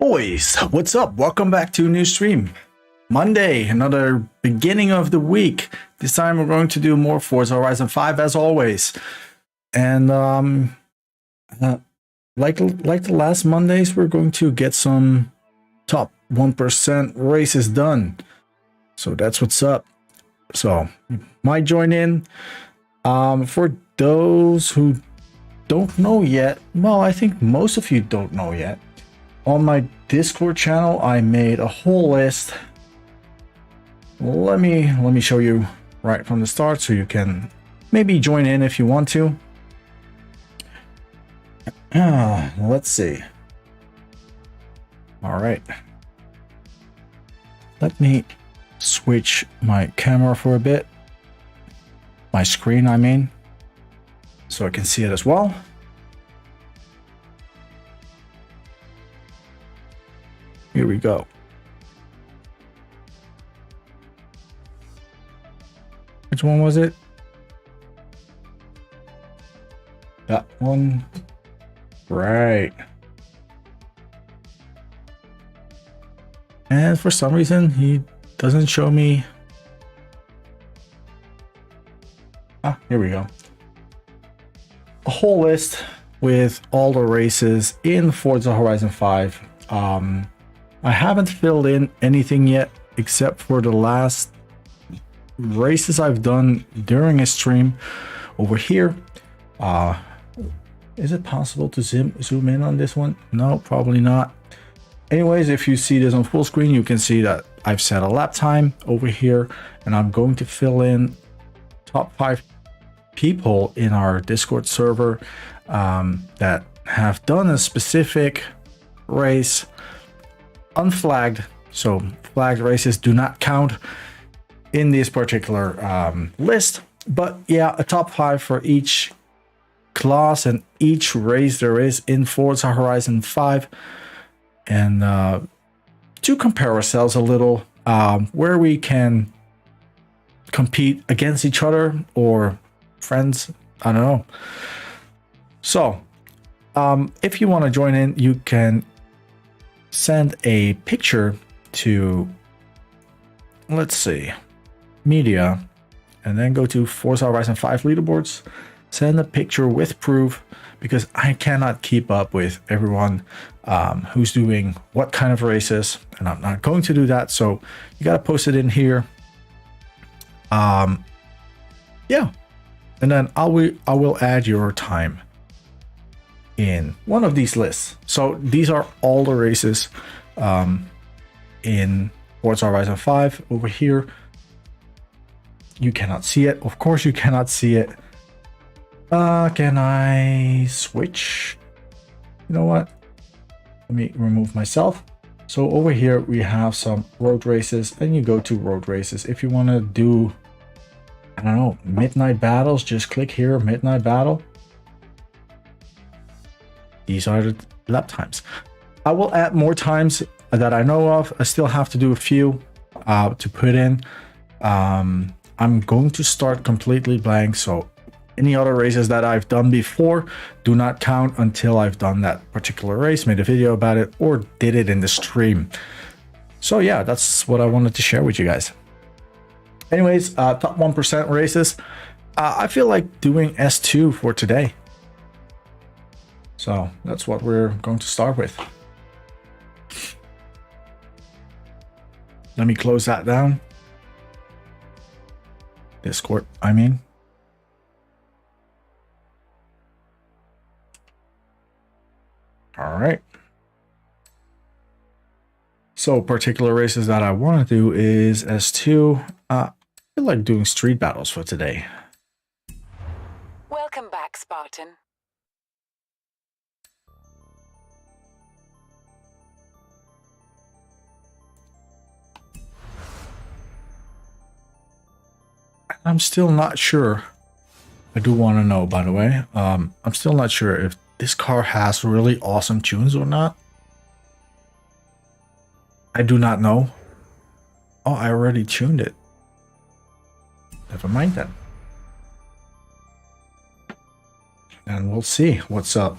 Boys, what's up? Welcome back to a new stream. Monday, another beginning of the week. This time we're going to do more Forza Horizon 5 as always. And like the last Mondays, we're going to get some top 1% races done. So that's what's up. So you might join in. For those who don't know yet, well, I think most of you don't know yet. On my Discord channel, I made a whole list. Let me show you right from the start so you can maybe join in if you want to. Let's see. All right. Let me switch my camera for a bit. My screen, I mean, so I can see it as well. Here we go. Which one was it? That one. Right. And for some reason, he doesn't show me. Ah, here we go. A whole list with all the races in Forza Horizon 5. I haven't filled in anything yet except for the last races I've done during a stream over here. Is it possible to zoom in on this one? No, probably not. Anyways, if you see this on full screen, you can see that I've set a lap time over here, and I'm going to fill in top 5 people in our Discord server that have done a specific race unflagged. So flagged races do not count in this particular list, but yeah, a top 5 for each class and each race there is in Forza Horizon 5, and to compare ourselves a little, where we can compete against each other or friends, I don't know. So if you want to join in, you can send a picture to, let's see, media, and then go to Forza Horizon 5 leaderboards. Send a picture with proof, because I cannot keep up with everyone who's doing what kind of races, and I'm not going to do that. So you got to post it in here. Yeah, and then I will add your time in one of these lists. So these are all the races in Forza Horizon 5 over here. You cannot see it. Of course you cannot see it. Can I switch? You know what? Let me remove myself. So over here we have some road races, and you go to road races. If you want to do, I don't know, midnight battles, just click here, midnight battle. These are the lap times. I will add more times that I know of. I still have to do a few to put in. I'm going to start completely blank, so any other races that I've done before do not count until I've done that particular race, made a video about it, or did it in the stream. So yeah, that's what I wanted to share with you guys. Anyways, top 1% races. I feel like doing S2 for today. So that's what we're going to start with. Let me close that down. Discord, I mean. All right. So particular races that I want to do is S2. I feel like doing street battles for today. Welcome back, Spartan. I'm still not sure. I do want to know, by the way. I'm still not sure if this car has really awesome tunes or not. I do not know. Oh, I already tuned it. Never mind then. And we'll see what's up.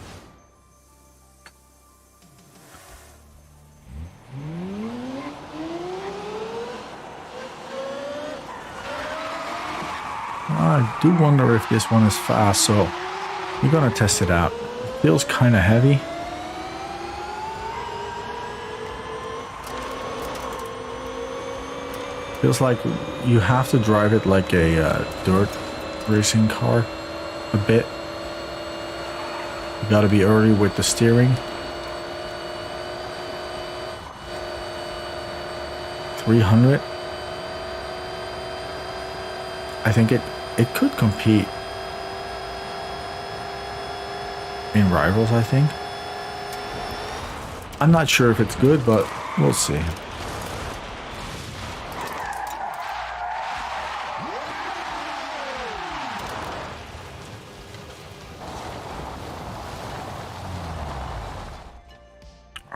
I do wonder if this one is fast, so we're gonna test it out. It feels kind of heavy. Feels like you have to drive it like a dirt racing car a bit. You gotta be early with the steering. 300. I think it could compete in Rivals, I think. I'm not sure if it's good, but we'll see.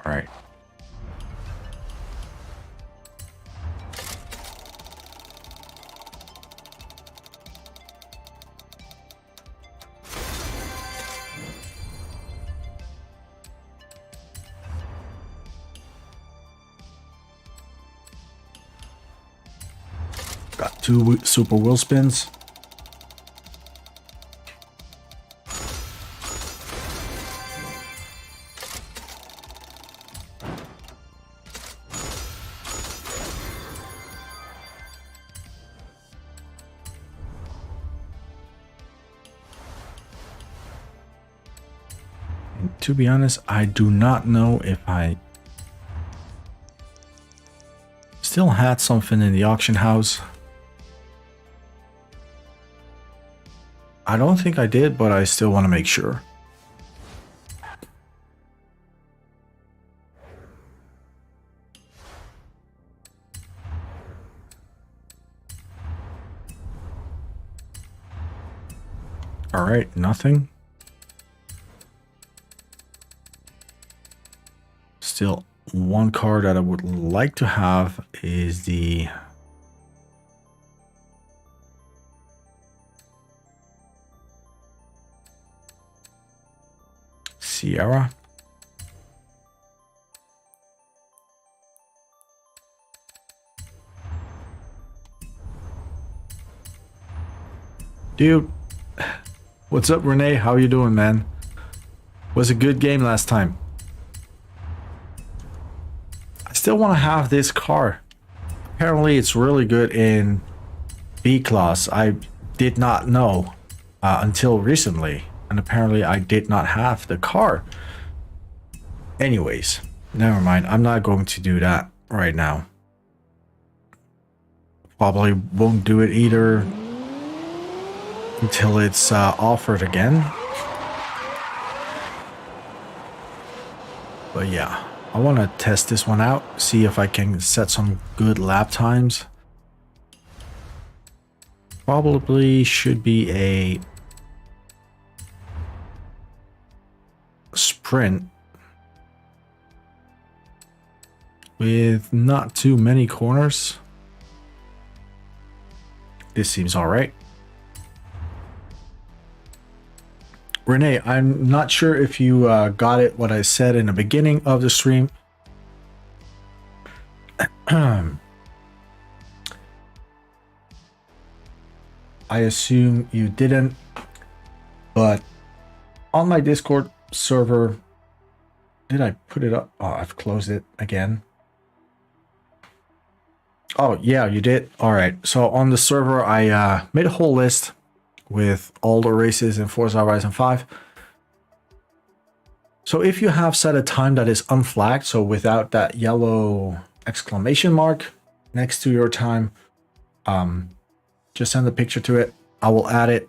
All right. Got 2 super wheel spins. And to be honest, I do not know if I still had something in the auction house. I don't think I did, but I still want to make sure. All right, nothing. Still, one car that I would like to have is the Sierra. Dude, what's up, Renee? How you doing, man? Was a good game last time. I still want to have this car. Apparently, it's really good in B class. I did not know until recently. And apparently I did not have the car. Anyways, never mind. I'm not going to do that right now. Probably won't do it either until it's offered again. But yeah, I want to test this one out. See if I can set some good lap times. Probably should be a sprint with not too many corners. This seems all right. Renee, I'm not sure if you got it, what I said in the beginning of the stream. I assume you didn't, but on my Discord server, did I put it up? Oh, I've closed it again. Oh, yeah, you did. All right. So on the server, I made a whole list with all the races in Forza Horizon 5. So if you have set a time that is unflagged, so without that yellow exclamation mark next to your time, just send a picture to it. I will add it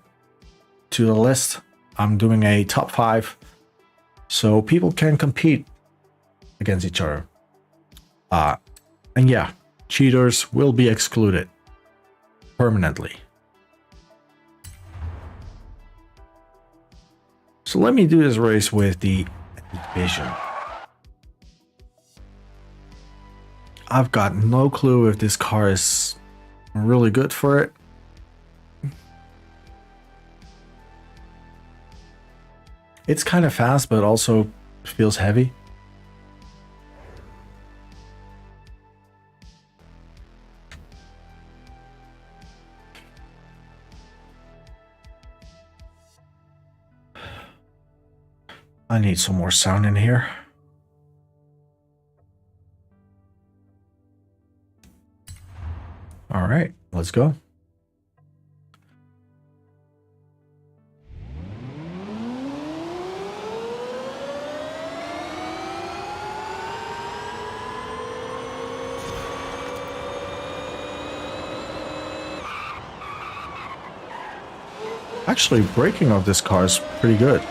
to the list. I'm doing a top 5 so people can compete against each other. And yeah, cheaters will be excluded permanently. So let me do this race with the Vision. I've got no clue if this car is really good for it. It's kind of fast, but also feels heavy. I need some more sound in here. All right, let's go. Actually, braking of this car is pretty good.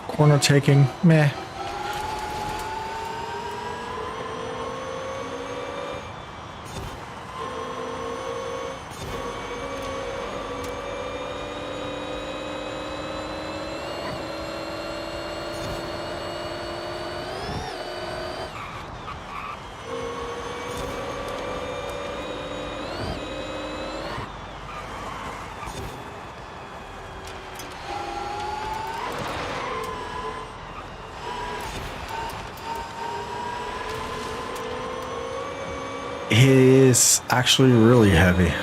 Corner taking, meh. It is actually really heavy.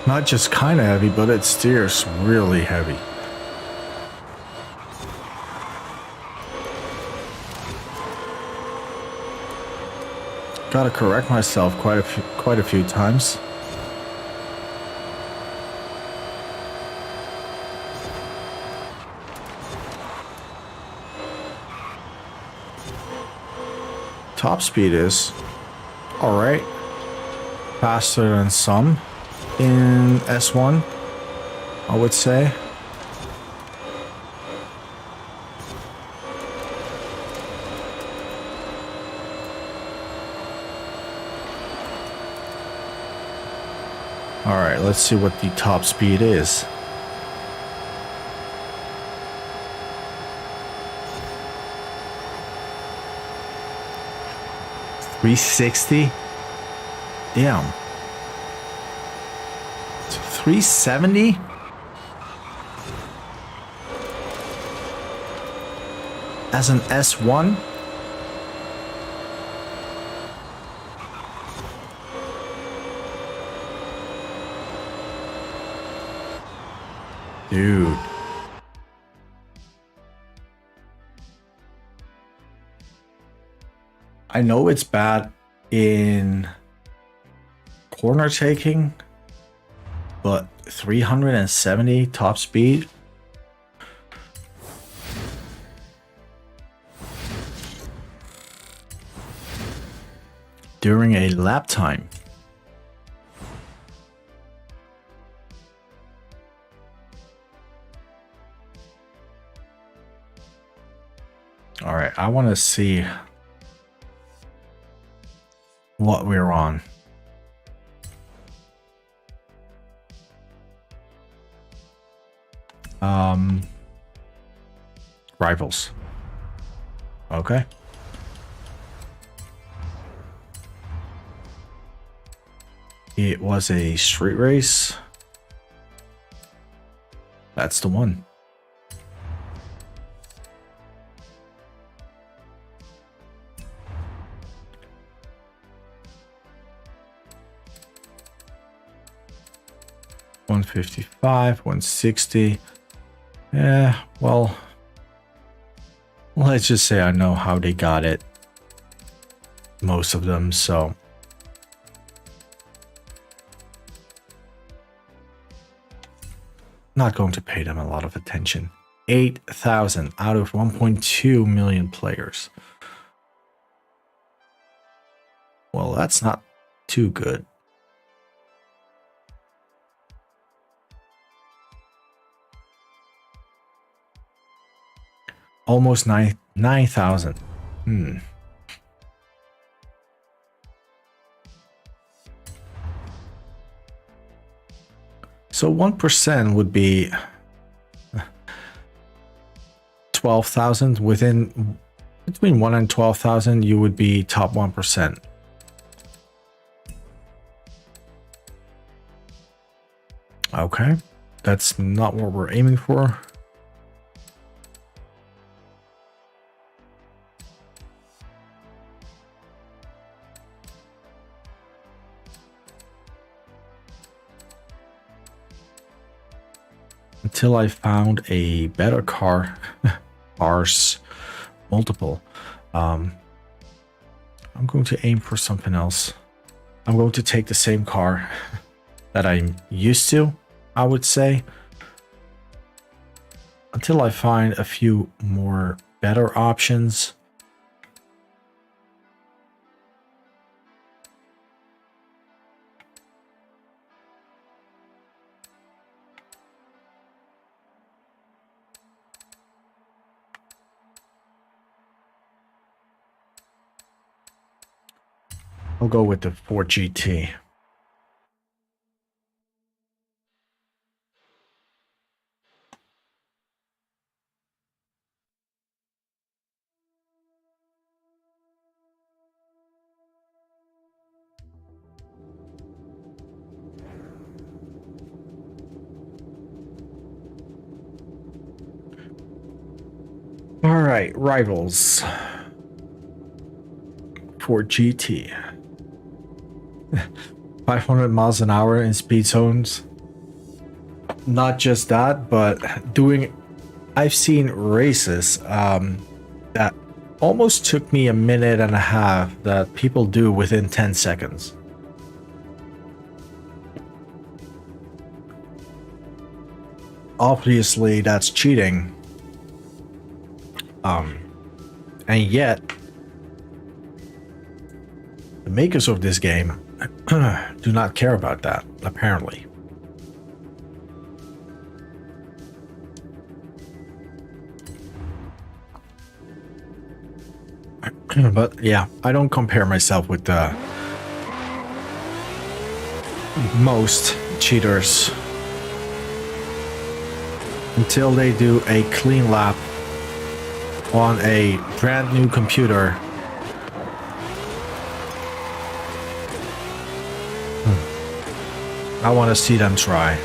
Not just kind of heavy, but it steers really heavy. Gotta correct myself quite a few times. Top speed is all right. Faster than some in S1, I would say. All right, let's see what the top speed is. $360. Damn. 370? As an S1? Dude. I know it's bad in corner taking, but 370 top speed. During a lap time. All right, I want to see what we're on. Rivals. Okay. It was a street race. That's the one. $155, $160. Yeah, well, let's just say I know how they got it. Most of them, so. Not going to pay them a lot of attention. 8,000 out of 1.2 million players. Well, that's not too good. Almost 9,000. So 1% would be 12,000. Within between 1 and 12,000, you would be top 1%. Okay, that's not what we're aiming for. until I found a better car. Cars, multiple. I'm going to aim for something else. I'm going to take the same car that I'm used to, I would say, until I find a few more better options. I'll go with the Ford GT. All right, rivals. Ford GT. 500 miles an hour in speed zones. Not just that, but I've seen races that almost took me a minute and a half that people do within 10 seconds. Obviously, that's cheating. And yet, the makers of this game do not care about that, apparently. But yeah, I don't compare myself with the most cheaters until they do a clean lap on a brand new computer. I want to see them try.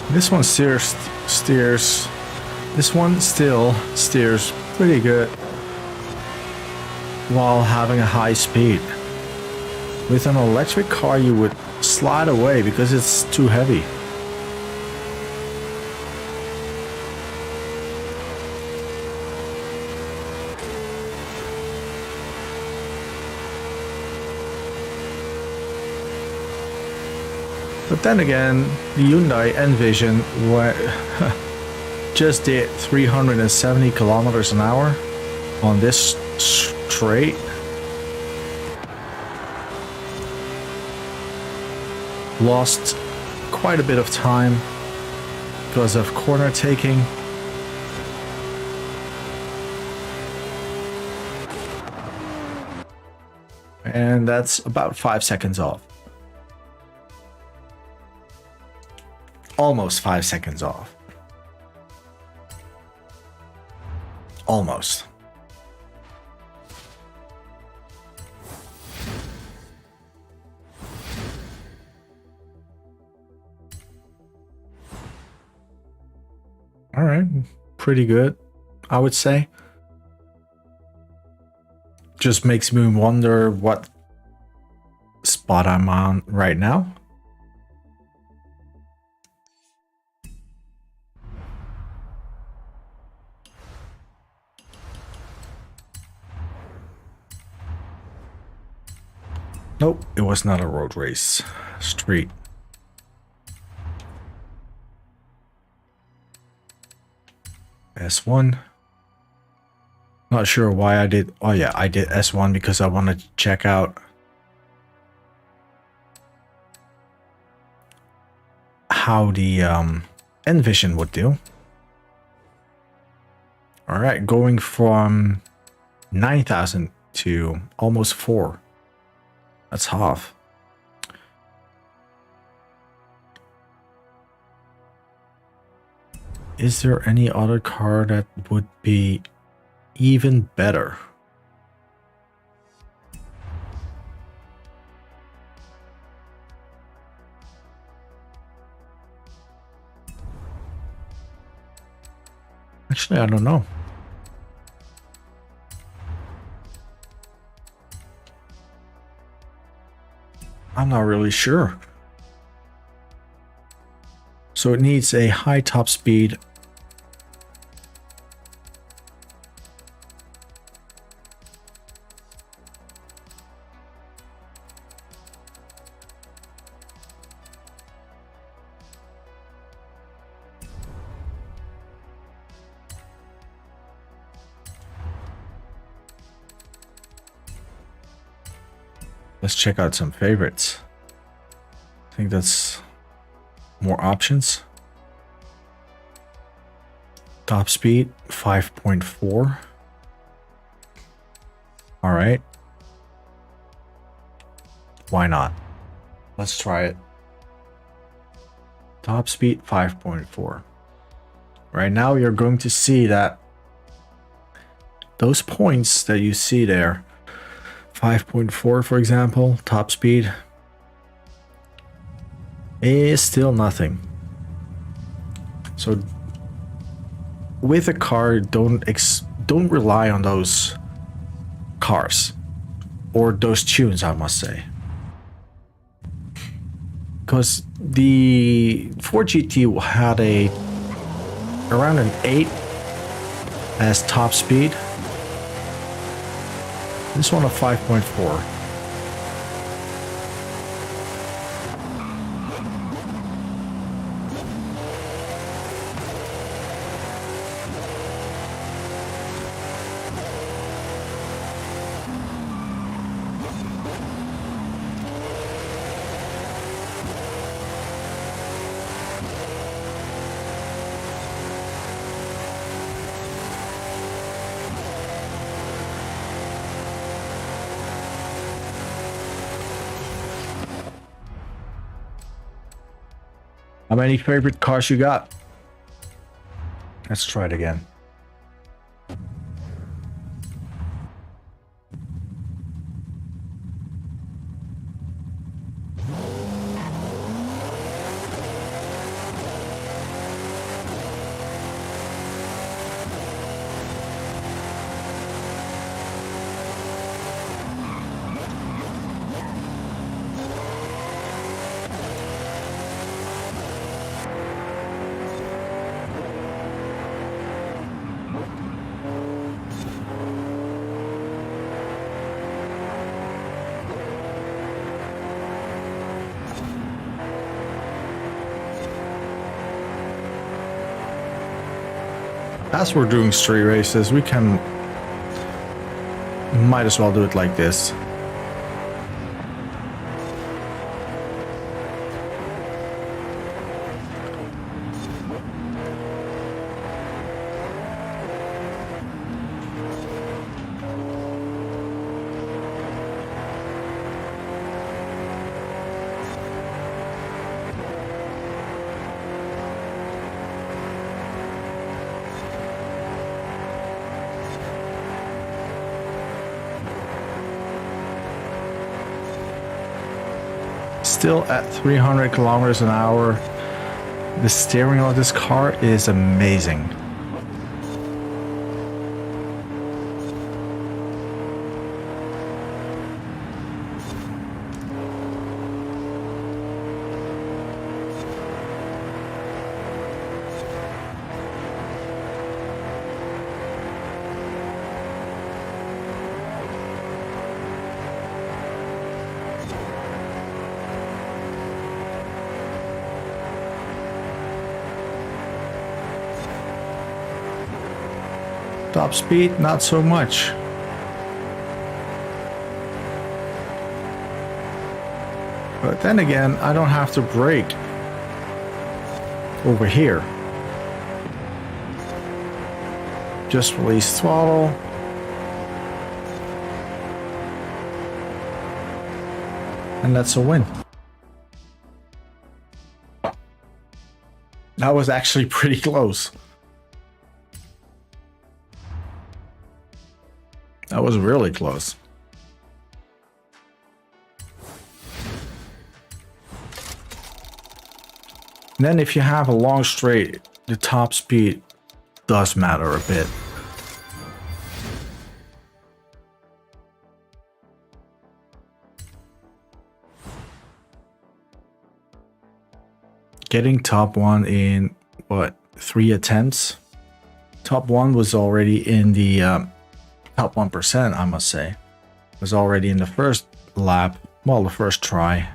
This one steers. This one still steers pretty good while having a high speed. With an electric car, you would slide away because it's too heavy. But then again, the Hyundai Envision just did 370 kilometers an hour on this straight. Lost quite a bit of time because of corner taking. And that's about 5 seconds off. Almost 5 seconds off. Almost. All right, pretty good, I would say. Just makes me wonder what spot I'm on right now. Nope, it was not a road race. Street. S1. Not sure why I did. Oh yeah, I did S1 because I wanted to check out how the Envision would do. All right, going from 9,000 to almost 4. That's half. Is there any other car that would be even better? Actually, I don't know. I'm not really sure. So it needs a high top speed. Let's check out some favorites. I think that's more options. Top speed 5.4. All right. Why not? Let's try it. Top speed 5.4. Right now you're going to see that those points that you see there, 5.4 for example, top speed, is still nothing. So with a car, don't rely on those cars or those tunes, I must say, because the Ford GT had around an 8 as top speed. This one a 5.4. How many favorite cars you got? Let's try it again. As we're doing street races, we might as well do it like this. Still at 300 kilometers an hour. The steering of this car is amazing. Top speed, not so much. But then again, I don't have to brake over here. Just release throttle. And that's a win. That was actually pretty close. That was really close. And then if you have a long straight, the top speed does matter a bit. Getting top one in, what, 3 attempts? Top one was already in the top 1%, I must say. Was already in the first lap, well, the first try.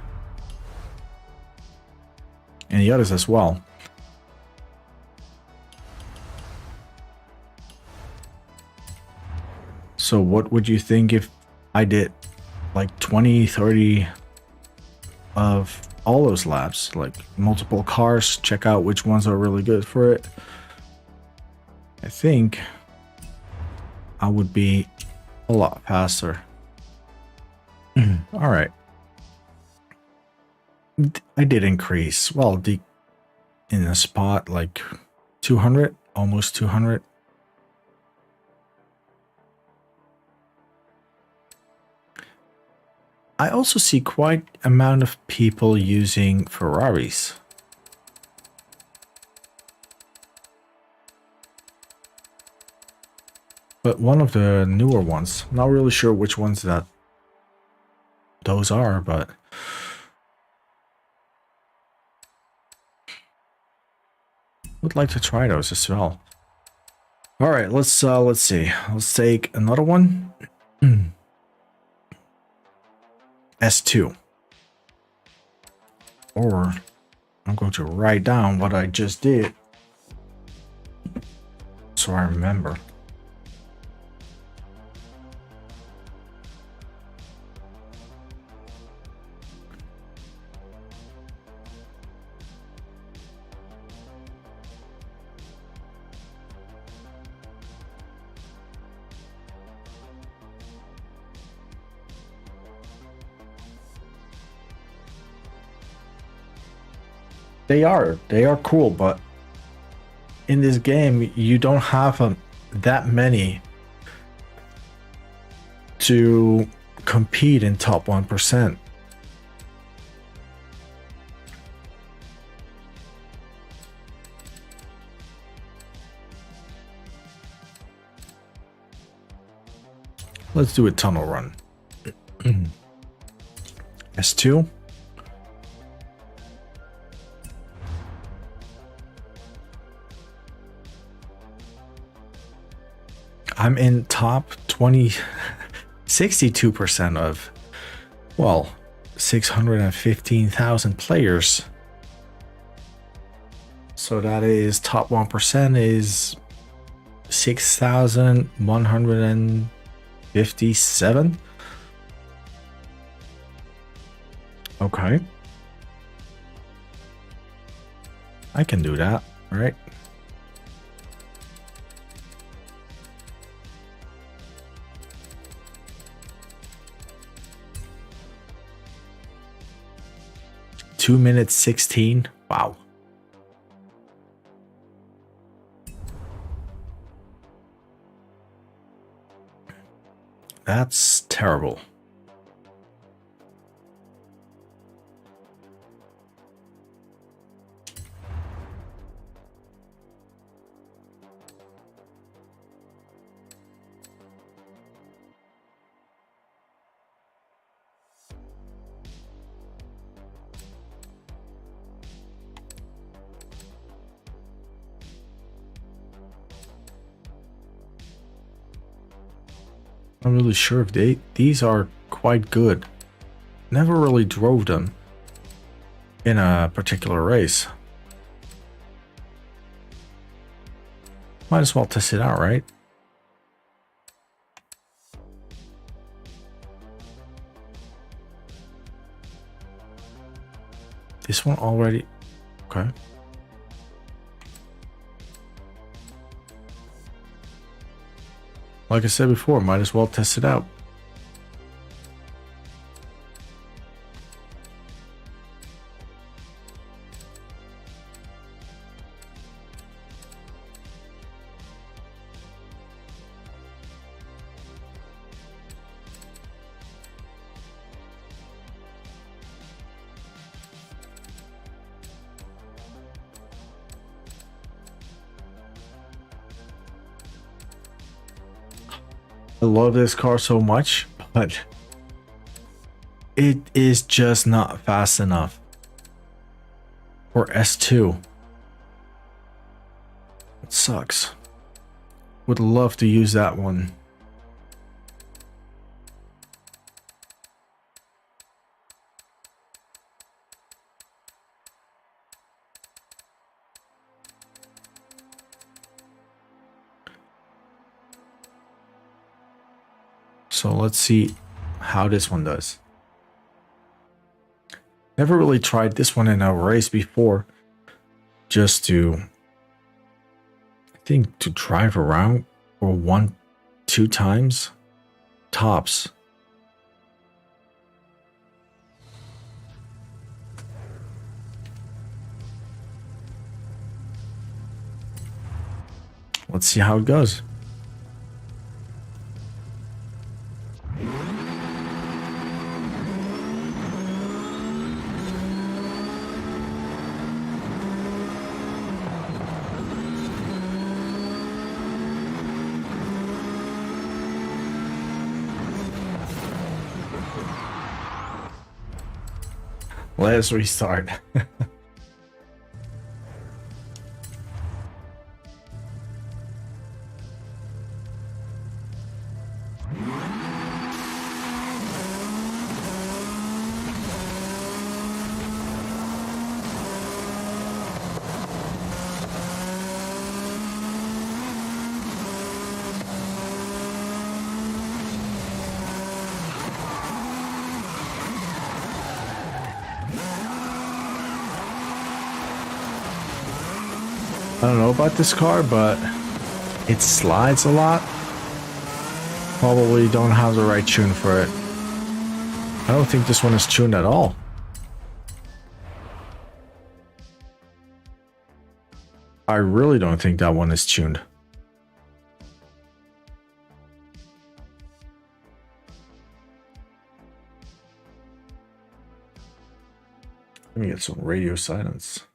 And the others as well. So what would you think if I did like 20, 30 of all those laps, like multiple cars, check out which ones are really good for it? I think I would be a lot faster. All right. I did increase, well, in a spot like 200, almost 200. I also see quite amount of people using Ferraris. But one of the newer ones, not really sure which ones those are, but would like to try those as well. All right, let's see. Let's take another one. S2. Or I'm going to write down what I just did so I remember. They are cool, but in this game you don't have that many to compete in top 1%. Let's do a tunnel run. S2. I'm in top 20, 62% of, well, 615,000 players. So that is top 1% is 6,157. Okay. I can do that, right? Two minutes 16. Wow. That's terrible. I'm really sure if these are quite good. Never really drove them in a particular race. Might as well test it out, right? This one already. Okay. Like I said before, might as well test it out. I love this car so much, but it is just not fast enough for S2. It sucks. Would love to use that one. So let's see how this one does. Never really tried this one in a race before. Just to, I think, to drive around for 1-2 times tops. Let's see how it goes. Let's restart. I don't know about this car, but it slides a lot. Probably don't have the right tune for it. I don't think this one is tuned at all. I really don't think that one is tuned. Let me get some radio silence.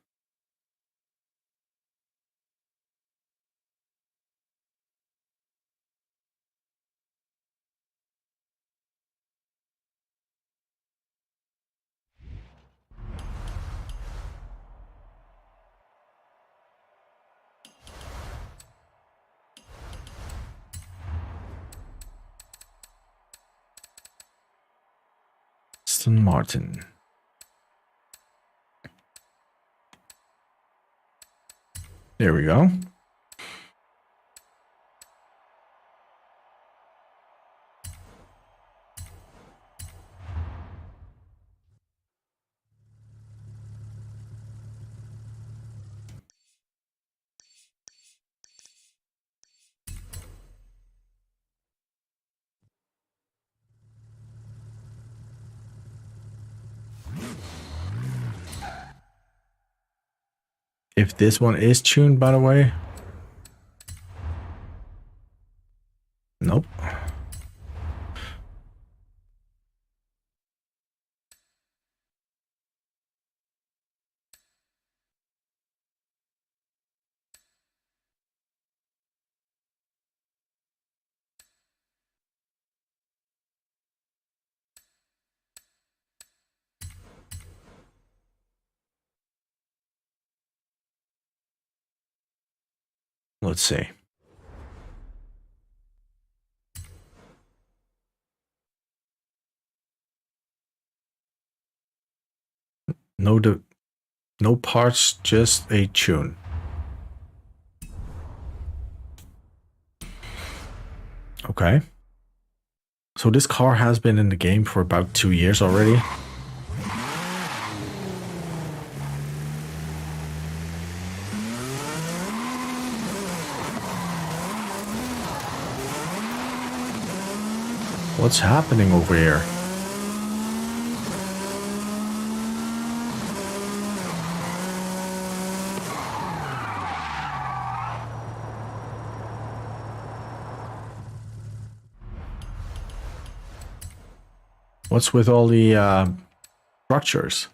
Aston Martin. There we go. If this one is tuned, by the way. Nope. Let's see. No parts, just a tune. Okay. So this car has been in the game for about 2 years already. What's happening over here? What's with all the structures?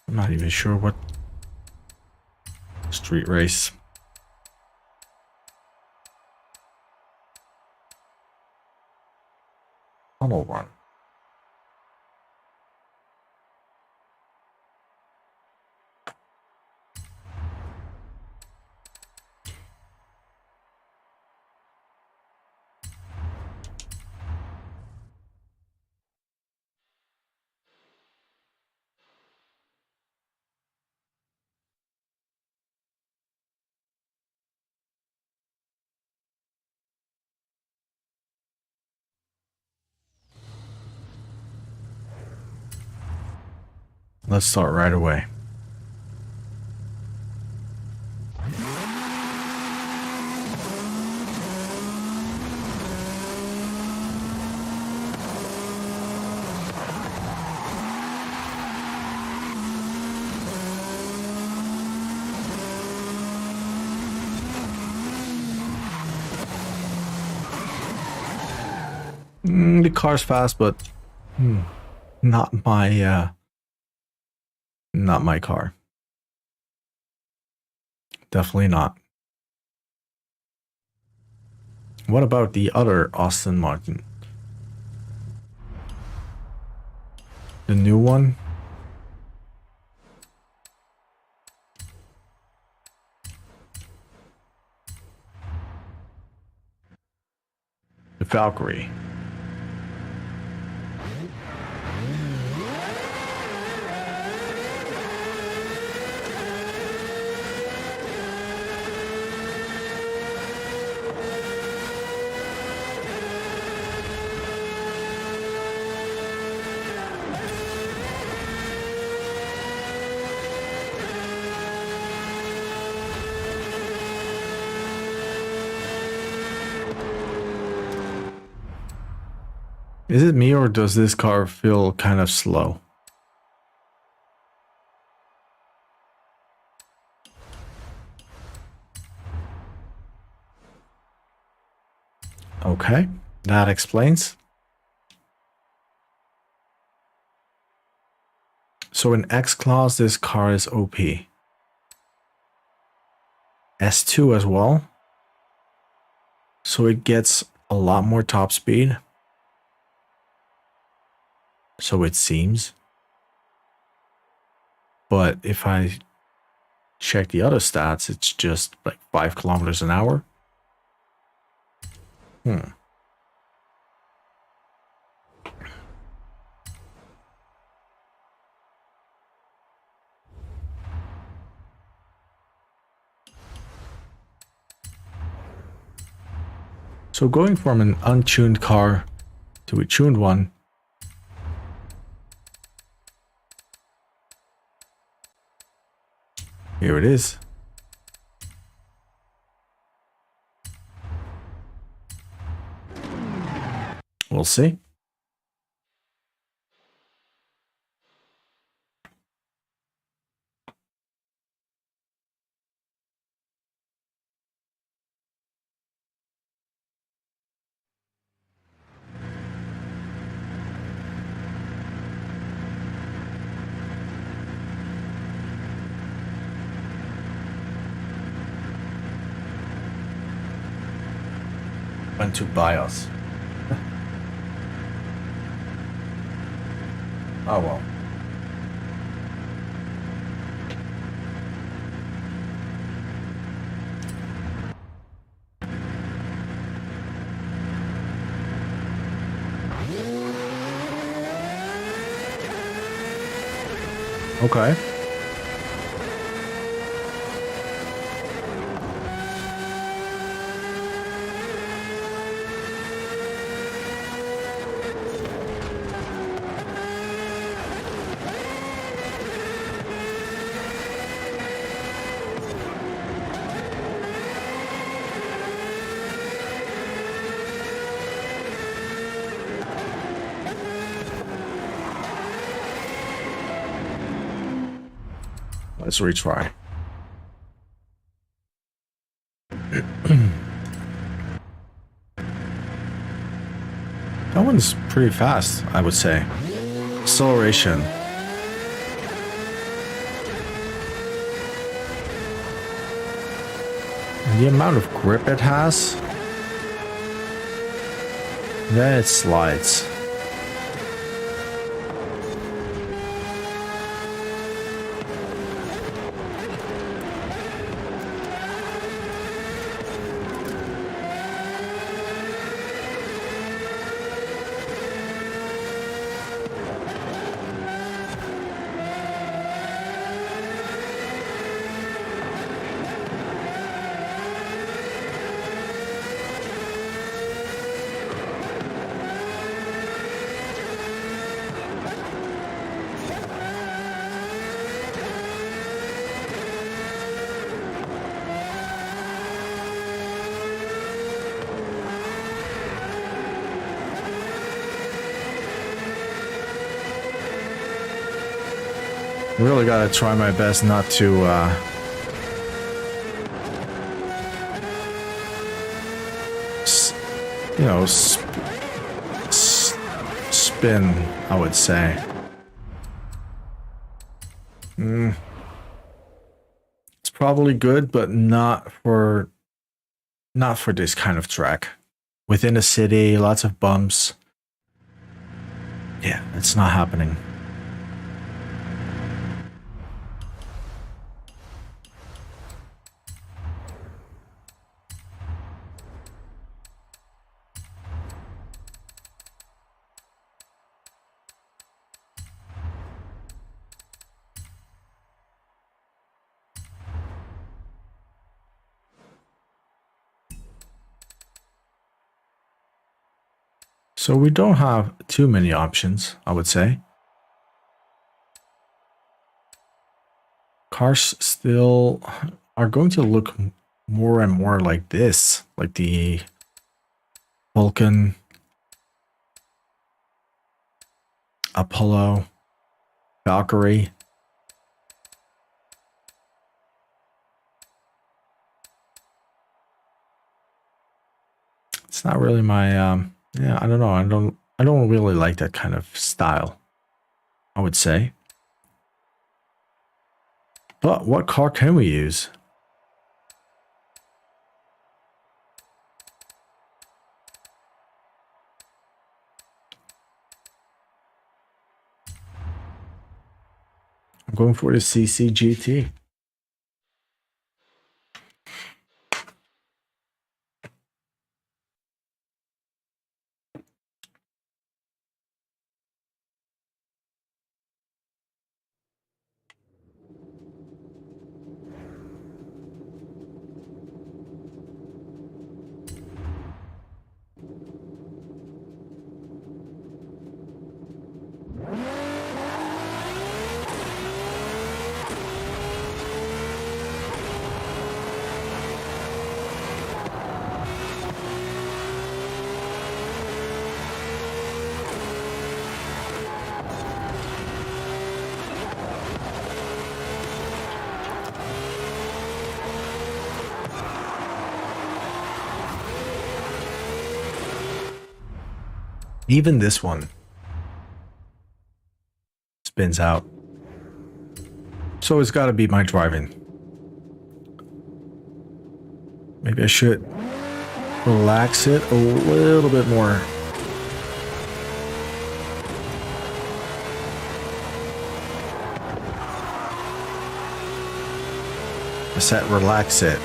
I'm not even sure what street race. Tunnel run. Let's start right away. The car's fast, but not my car. Definitely not. What about the other Aston Martin? The new one? The Valkyrie. Is it me or does this car feel kind of slow? Okay, that explains. So in X class, this car is OP. S2 as well. So it gets a lot more top speed. So it seems. But if I check the other stats, it's just like 5 kilometers an hour. So going from an untuned car to a tuned one, here it is. We'll see. Went to BIOS. Oh well. Okay. Let's retry. That one's pretty fast, I would say. Acceleration. And the amount of grip it has. Then it slides. Really gotta try my best not to you know, spin, I would say. It's probably good, but not for this kind of track. Within a city, lots of bumps. Yeah, it's not happening. So we don't have too many options, I would say. Cars still are going to look more and more like this, like the Vulcan, Apollo, Valkyrie. It's not really my yeah, I don't know. I don't really like that kind of style, I would say. But what car can we use? I'm going for the CCGT. Even this one spins out. So it's got to be my driving. Maybe I should relax it a little bit more. I said relax it.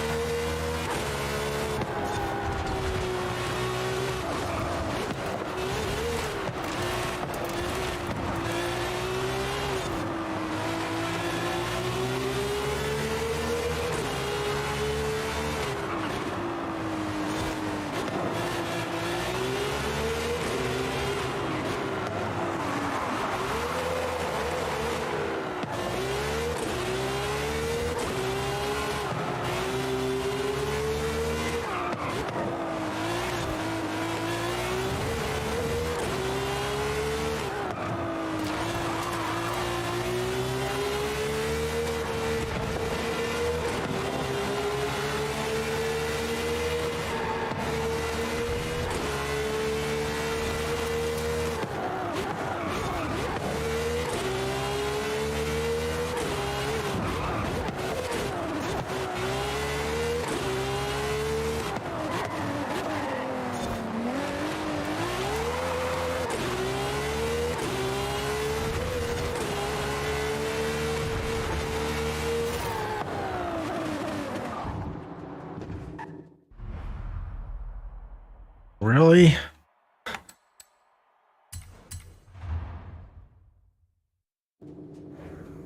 Really?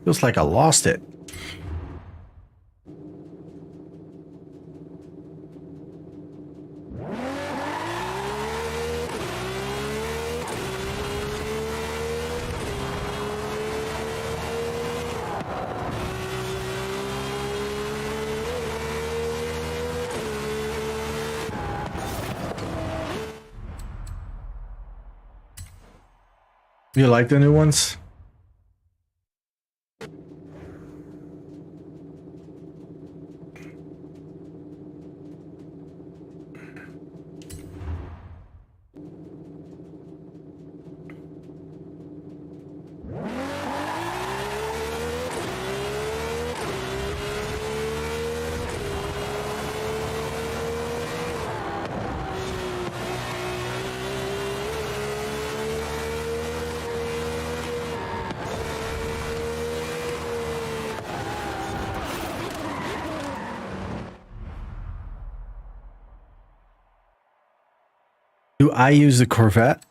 Feels like I lost it. You like the new ones? Do I use the Corvette?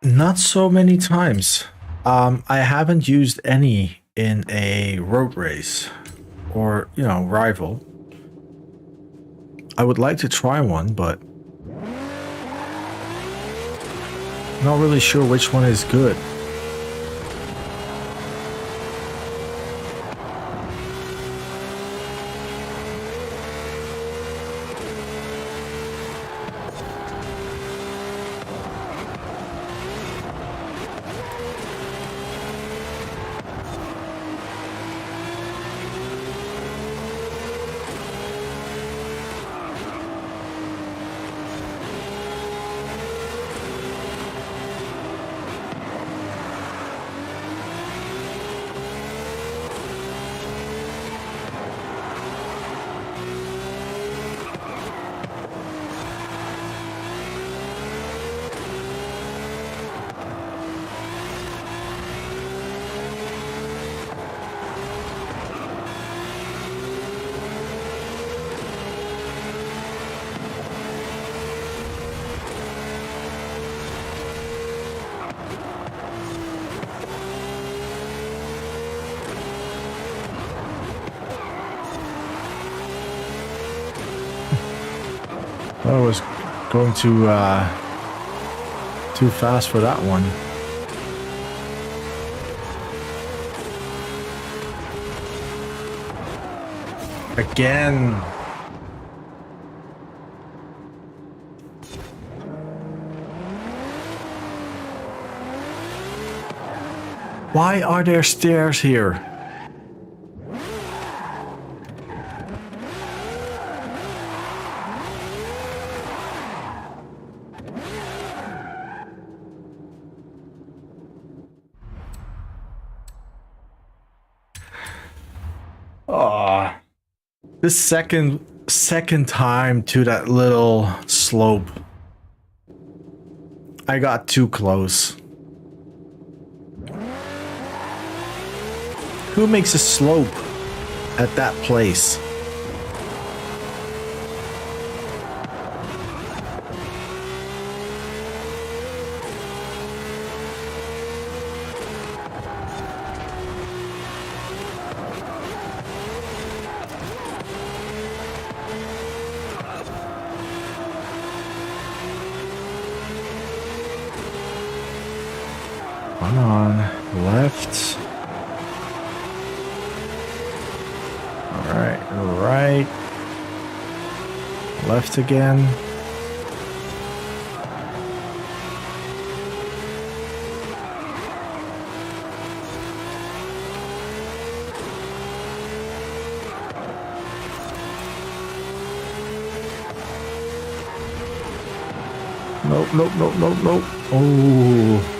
Not so many times. I haven't used any in a road race or, you know, rival. I would like to try one, but not really sure which one is good. I was going too fast for that one. Again. Why are there stairs here? The second time to that little slope, I got too close. Who makes a slope at that place? Come on, left. All right, right. Left again. Nope, nope, nope, nope, nope. Oh.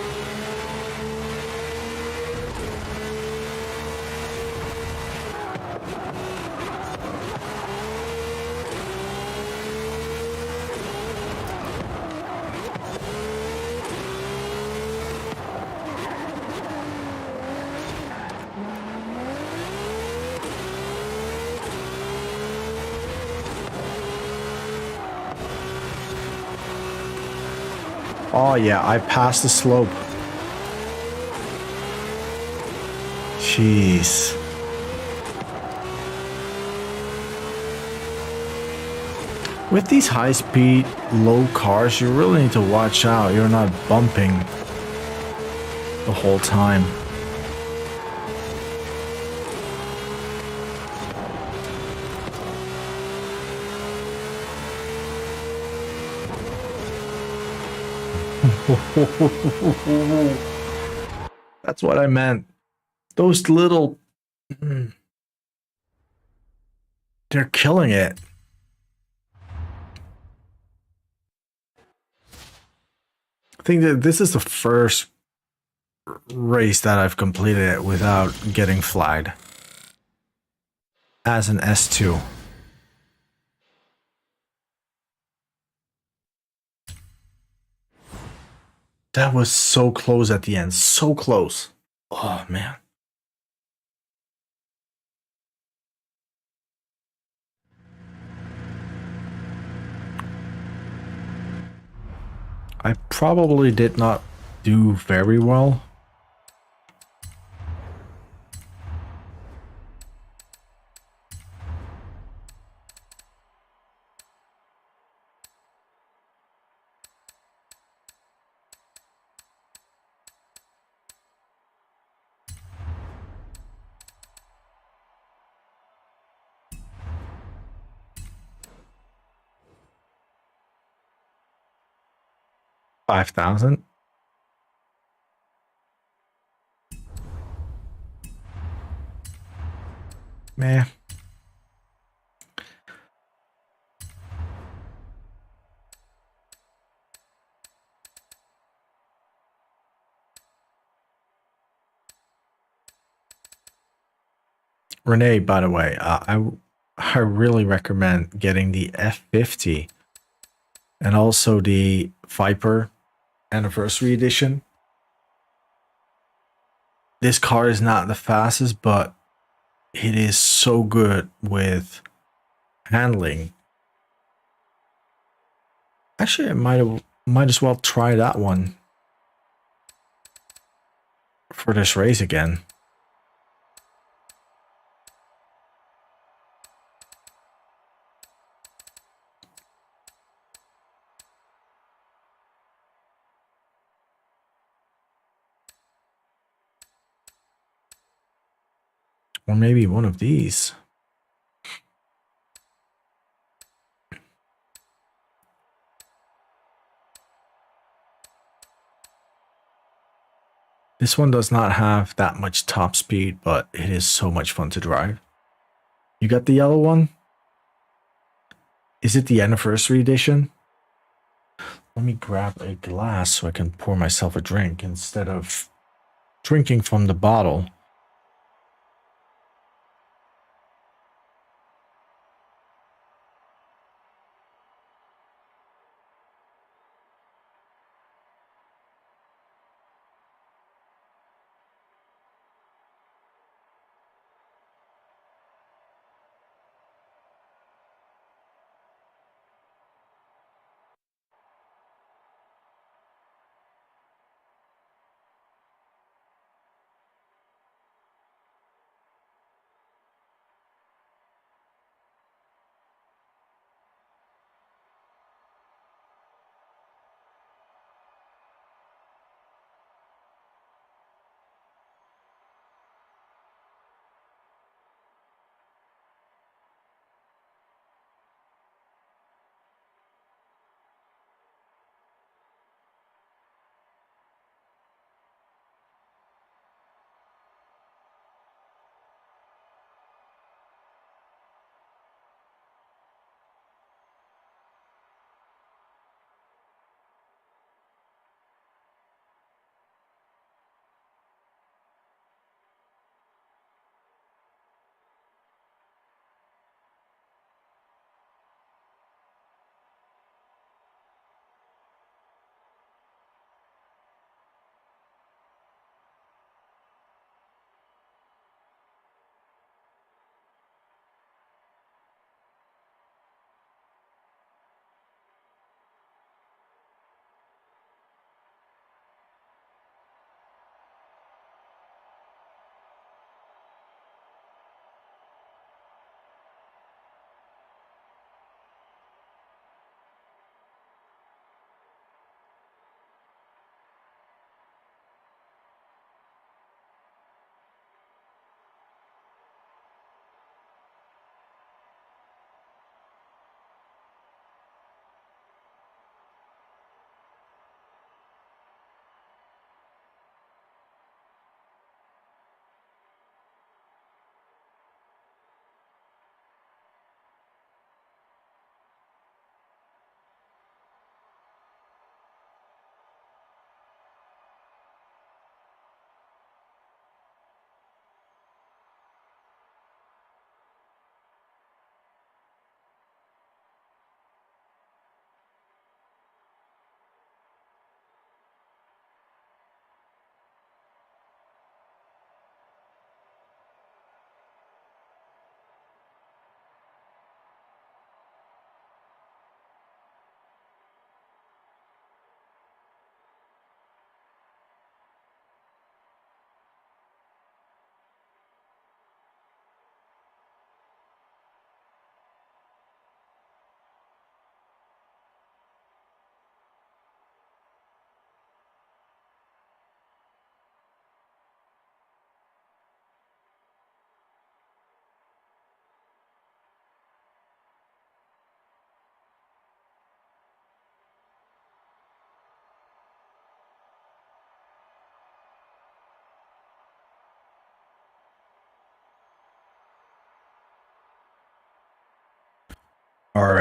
Oh yeah, I passed the slope. Jeez. With these high-speed, low cars, you really need to watch out. You're not bumping the whole time. That's what I meant. Those little... They're killing it. I think that this is the first race that I've completed without getting flagged as an S2. That was so close at the end. So close. Oh, man. I probably did not do very well. $5,000. Man. Renee, by the way, I really recommend getting the F50 and also the Viper Anniversary Edition. This car is not the fastest, but it is so good with handling. Actually, I might as well try that one for this race again. Or maybe one of these. This one does not have that much top speed, but it is so much fun to drive. You got the yellow one? Is it the Anniversary Edition? Let me grab a glass so I can pour myself a drink instead of drinking from the bottle.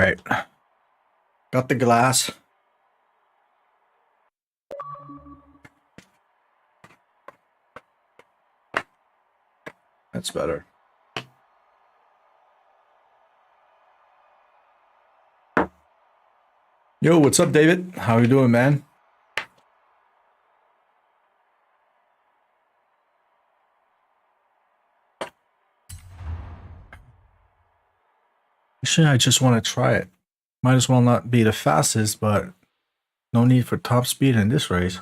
right. Got the glass. That's better. Yo, what's up, David? How you doing, man? Actually, I just want to try it. Might as well not be the fastest, but no need for top speed in this race.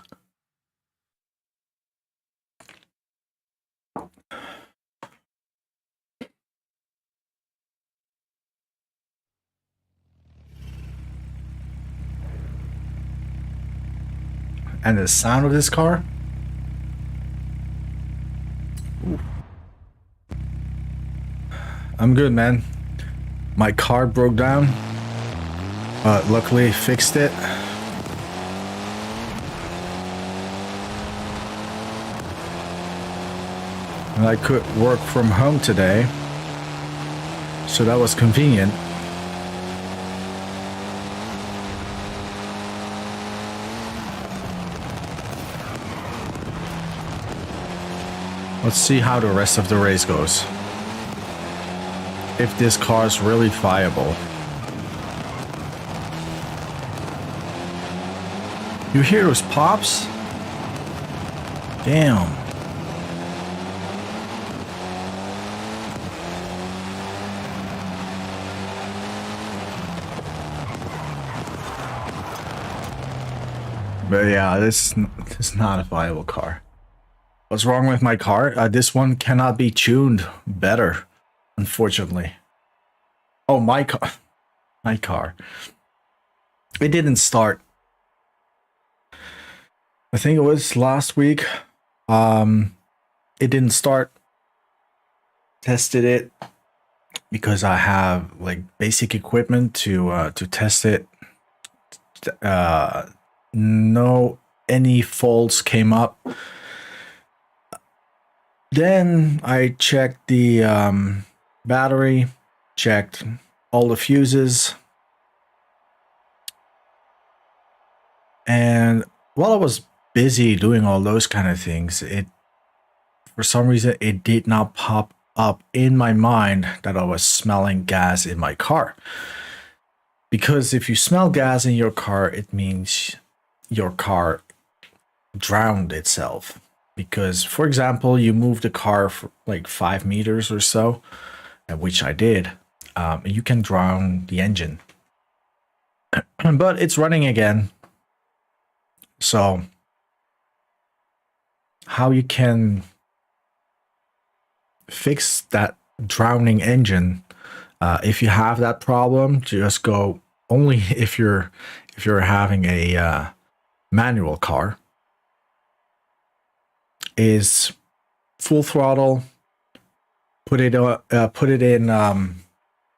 And the sound of this car? Ooh. I'm good, man. My car broke down, but luckily fixed it. And I could work from home today, so that was convenient. Let's see how the rest of the race goes. If this car is really viable. You hear those pops? Damn. But yeah, this is not a viable car. What's wrong with my car? This one cannot be tuned better, unfortunately. Oh, my car. My car. It didn't start. I think it was last week. It didn't start. Tested it because I have like basic equipment to test it. No, any faults came up. Then I checked the battery, checked all the fuses, and while I was busy doing all those kind of things, for some reason it did not pop up in my mind that I was smelling gas in my car. Because if you smell gas in your car, it means your car drowned itself. Because, for example, you move the car for like 5 meters or so, which I did, you can drown the engine. But it's running again. So, how you can fix that drowning engine, if you have that problem, just go only if you're having a manual car, is full throttle, put it in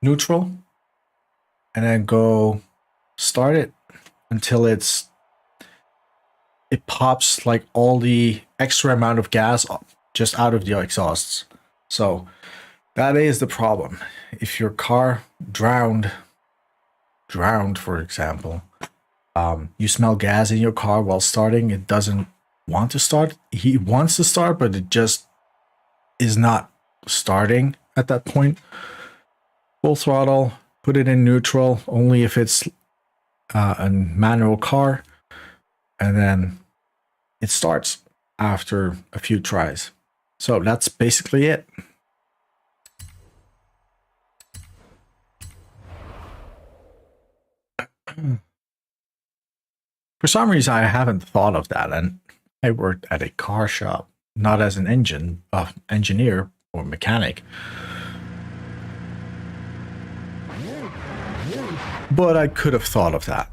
neutral, and then go start it until it pops like all the extra amount of gas just out of the exhausts. So that is the problem. If your car drowned, for example, you smell gas in your car while starting, it doesn't want to start. He wants to start, but it just is not starting at that point. Full throttle, put it in neutral only if it's a manual car, and then it starts after a few tries. So that's basically it. For some reason, I haven't thought of that, and I worked at a car shop, not as an engineer or mechanic. But I could have thought of that.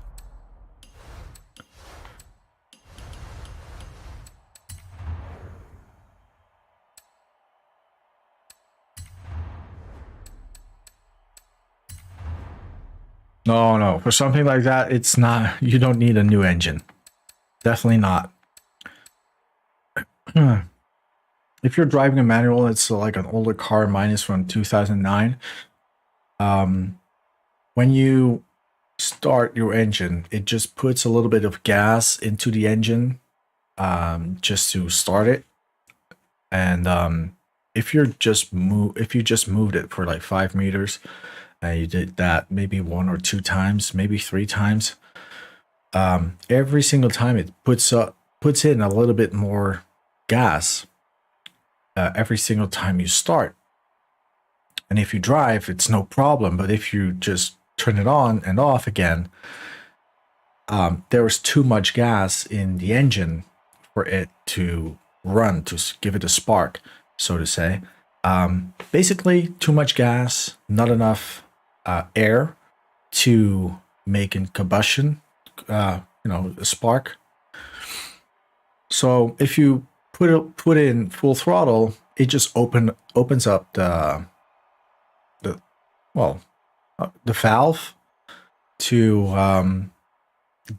No, for something like that, it's not, you don't need a new engine. Definitely not. If you're driving a manual, it's like an older car. Mine is from 2009. when you start your engine, it just puts a little bit of gas into the engine just to start it. And if you just moved it for like 5 meters, and you did that maybe 1 or 2 times, maybe 3 times, every single time it puts in a little bit more gas every single time you start. And if you drive, it's no problem. But if you just turn it on and off again, there is too much gas in the engine for it to run, to give it a spark, so to say. Basically, too much gas, not enough air to make a combustion, a spark. So if you put in full throttle, it just opens up the valve to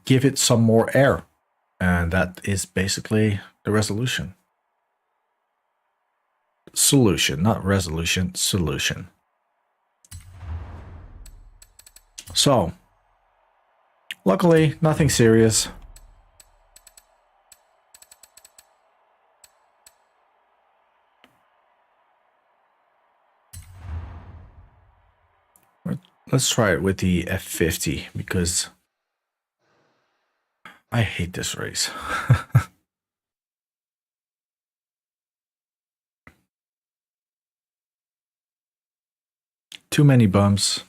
give it some more air, and that is basically the solution, not resolution, solution. So luckily nothing serious. Let's try it with the F50 because I hate this race. Too many bumps,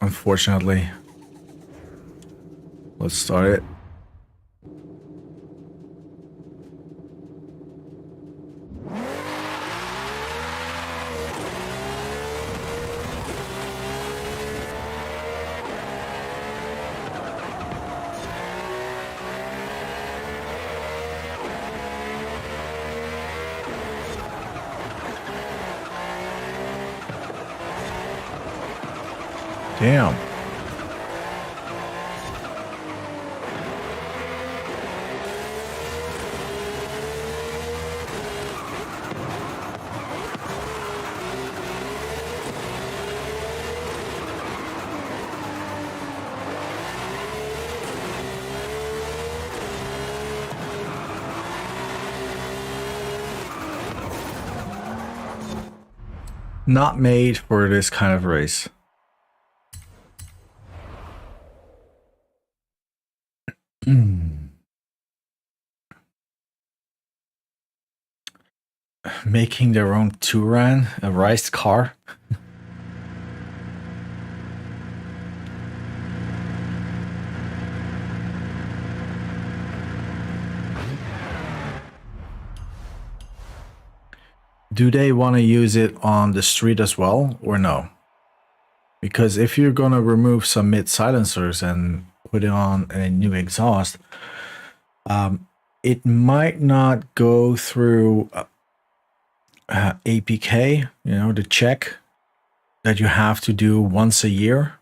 unfortunately. Let's start it. Damn. Not made for this kind of race. Making their own Touran, a raced car. Do they want to use it on the street as well, or no? Because if you're going to remove some mid silencers and put it on a new exhaust, it might not go through APK, the check that you have to do once a year.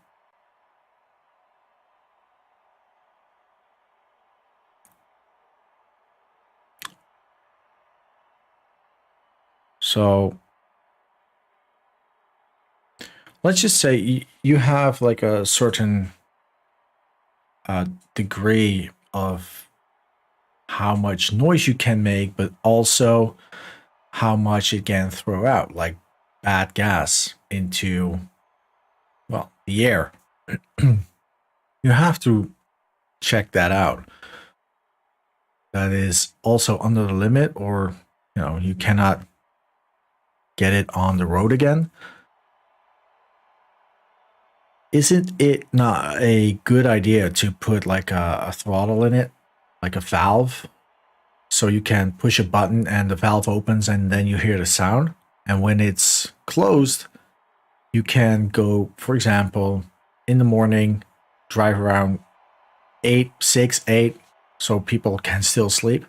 So let's just say you have like a certain degree of how much noise you can make, but also how much it can throw out, like bad gas into, well, the air. You have to check that out. That is also under the limit, or you cannot get it on the road again. Isn't it not a good idea to put like a throttle in it, like a valve, so you can push a button and the valve opens and then you hear the sound? And when it's closed, you can go, for example, in the morning, drive around 8, 6, 8, so people can still sleep.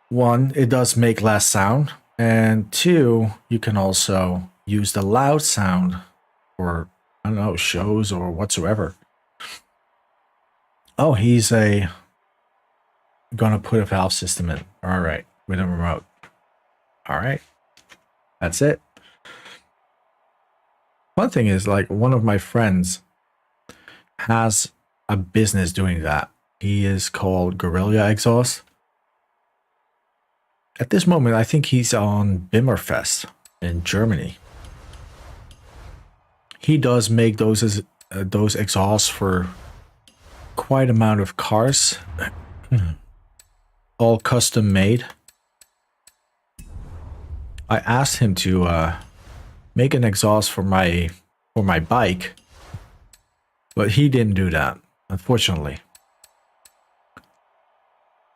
1, it does make less sound. And 2, you can also use the loud sound for, I don't know, shows or whatsoever. Oh, he's gonna put a valve system in. All right, with a remote. All right, that's it. One thing is, like, one of my friends has a business doing that. He is called Guerrilla Exhaust. At this moment, I think he's on Bimmerfest in Germany. He does make those exhausts for quite amount of cars, all custom made. I asked him to make an exhaust for my bike, but he didn't do that, unfortunately.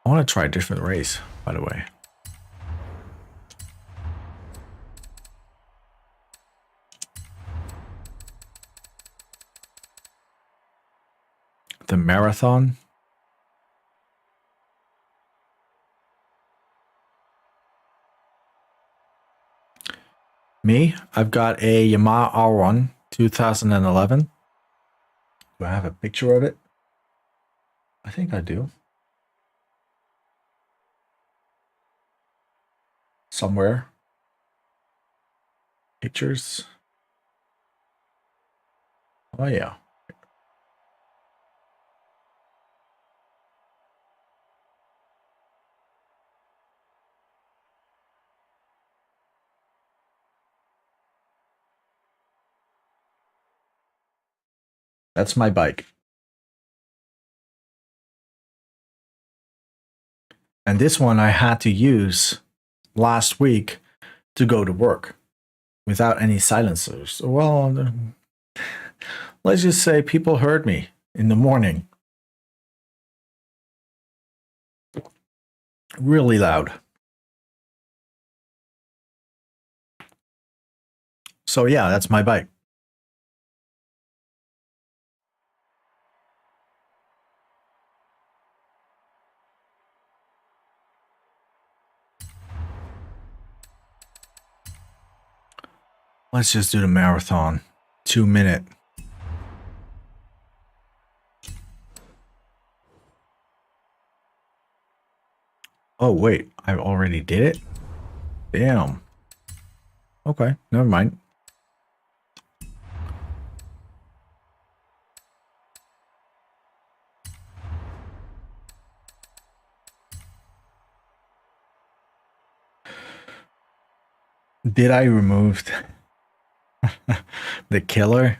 I want to try a different race, by the way. The marathon. Me, I've got a Yamaha R1 2011. Do I have a picture of it? I think I do. Somewhere. Pictures. Oh yeah. That's my bike. And this one I had to use last week to go to work without any silencers. Well, let's just say people heard me in the morning. Really loud. So yeah, that's my bike. Let's just do the marathon. 2 minute. Oh wait, I already did it? Damn. Okay, never mind. Did I remove the killer?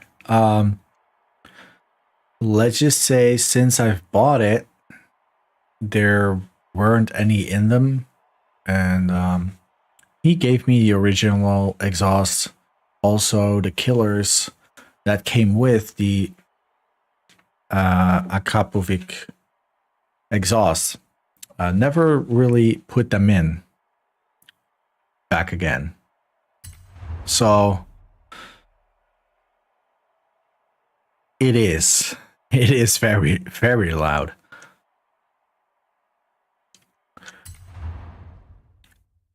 Let's just say since I've bought it, there weren't any in them, and he gave me the original exhaust, also the killers that came with the Akapovic exhaust. Never really put them in back again. So it is very, very loud.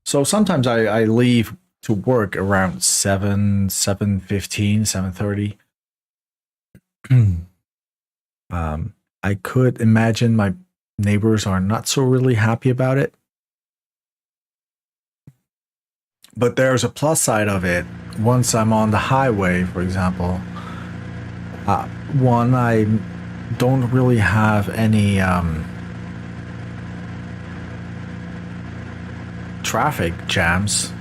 So sometimes I leave to work around 7:15, 7:30. I could imagine my neighbors are not so really happy about it. But there's a plus side of it. Once I'm on the highway, for example, one, I don't really have any traffic jams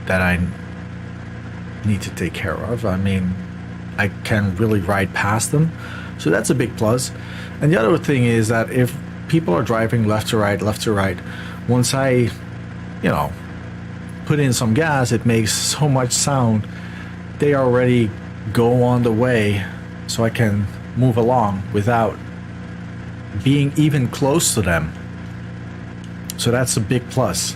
that I need to take care of. I mean, I can really ride past them. So that's a big plus. And the other thing is that if people are driving left to right, once I, put in some gas, it makes so much sound. They already go on the way, so I can move along without being even close to them. So that's a big plus.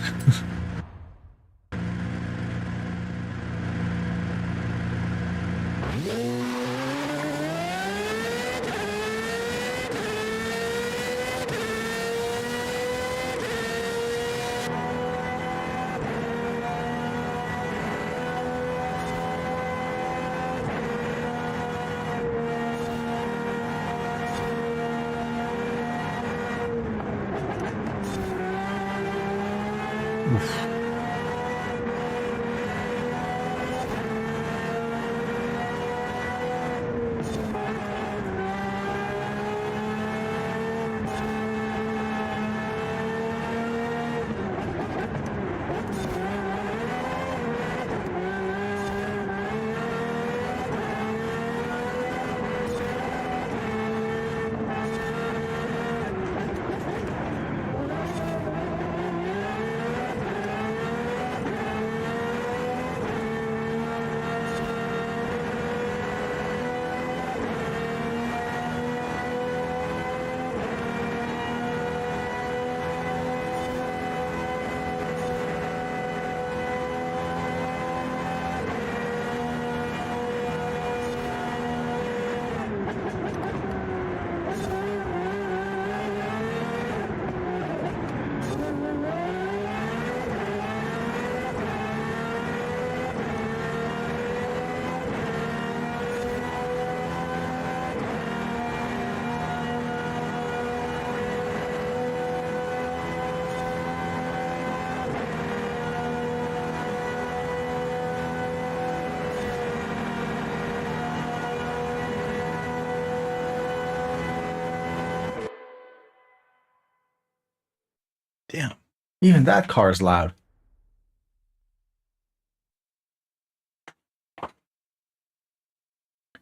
Even that car is loud.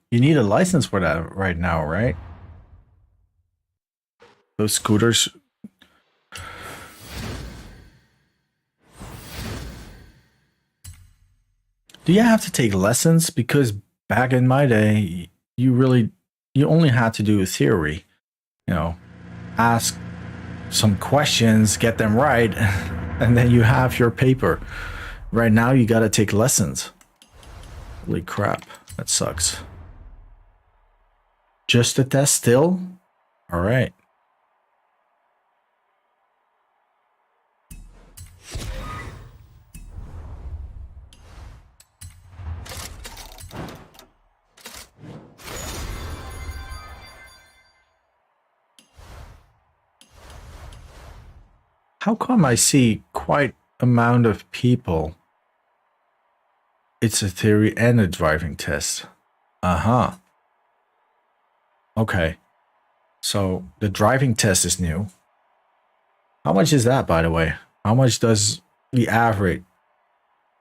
You need a license for that right now, right? Those scooters. Do you have to take lessons? Because back in my day, you only had to do theory. You know, ask some questions, get them right, and then you have your paper. Right now, you gotta take lessons. Holy crap, that sucks. Just a test still? All right. How come I see quite amount of people? It's a theory and a driving test. Uh-huh. Okay. So the driving test is new. How much is that, by the way? How much does the average?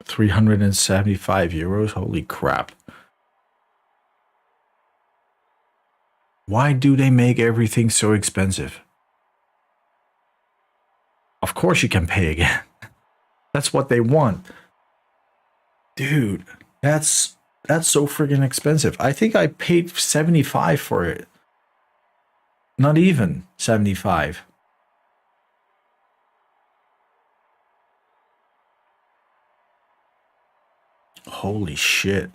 375 euros? Holy crap. Why do they make everything so expensive? Of course you can pay again. That's what they want. Dude, that's so friggin' expensive. I think I paid 75 for it. Not even 75. Holy shit.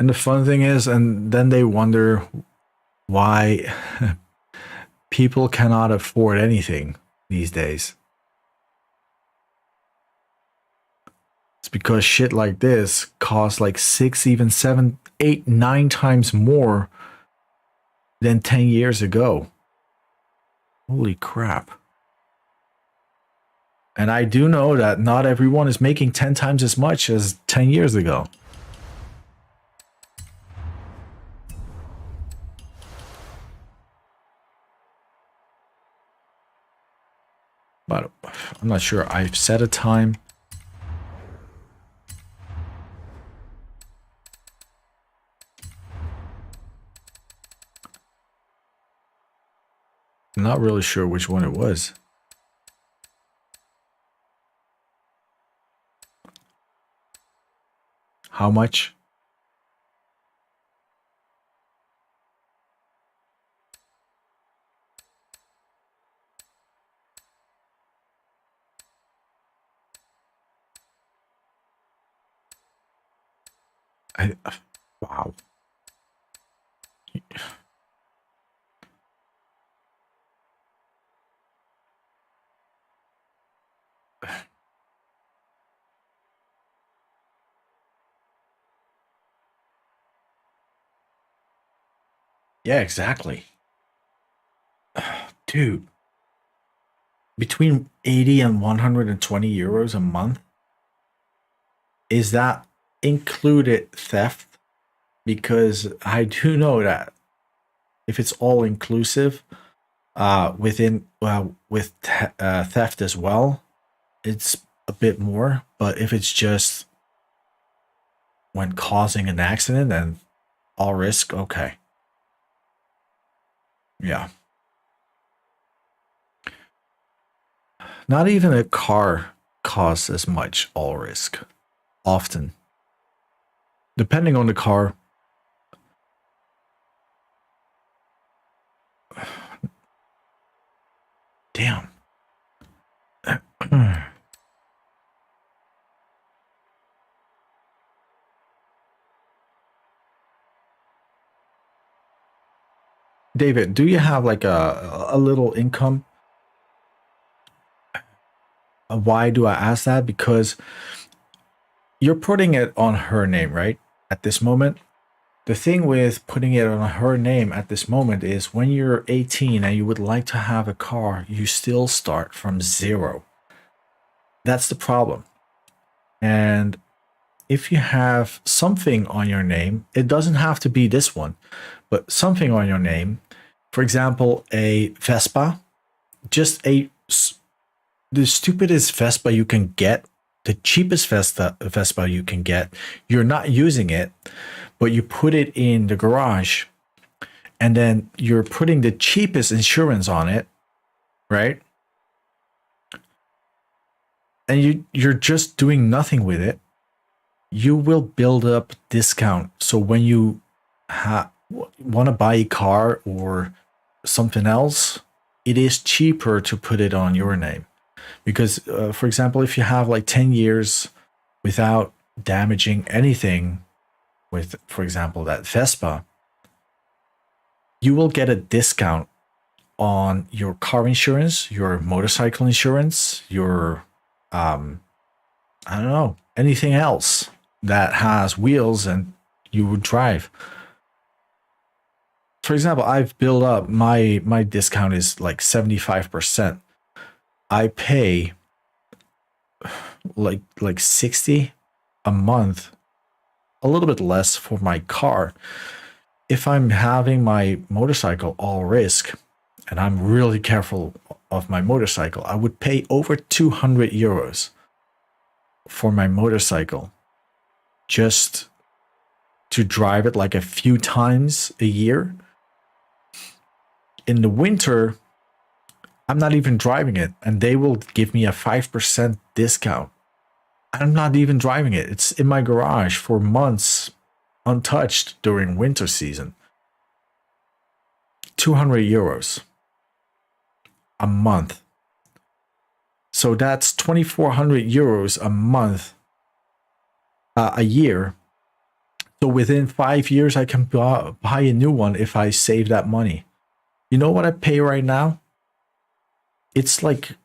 And the fun thing is, and then they wonder why people cannot afford anything these days. It's because shit like this costs like 6, even 7, 8, 9 times more than 10 years ago. Holy crap. And I do know that not everyone is making 10 times as much as 10 years ago. But I'm not sure. I've set a time. I'm not really sure which one it was. How much? Wow. Yeah, exactly. Dude. Between 80 and 120 euros a month? Is that included theft? Because I do know that if it's all inclusive, with theft as well, it's a bit more. But if it's just when causing an accident and all risk, okay. Yeah. Not even a car costs as much all risk. Often. Depending on the car. Damn. David, do you have like a little income? Why do I ask that? Because you're putting it on her name, right? At this moment. The thing with putting it on her name at this moment is when you're 18 and you would like to have a car, you still start from zero. That's the problem. And if you have something on your name, it doesn't have to be this one, but something on your name, For example, a Vespa, just the stupidest Vespa you can get, the cheapest Vespa you can get. You're not using it, but you put it in the garage, and then you're putting the cheapest insurance on it, right? And you're just doing nothing with it. You will build up discount. So when you want to buy a car or something else, it is cheaper to put it on your name. Because, for example, if you have like 10 years without damaging anything with, for example, that Vespa, you will get a discount on your car insurance, your motorcycle insurance, your, I don't know, anything else that has wheels and you would drive. For example, I've built up my discount is like 75%. I pay like 60 a month, a little bit less for my car. If I'm having my motorcycle all risk and I'm really careful of my motorcycle, I would pay over 200 euros for my motorcycle just to drive it like a few times a year. In the winter, I'm not even driving it, and they will give me a 5% discount. I'm not even driving it. It's in my garage for months, untouched during winter season. 200 euros a month. So that's 2,400 euros a month, a year. So within 5 years, I can buy a new one if I save that money. You know what I pay right now? It's like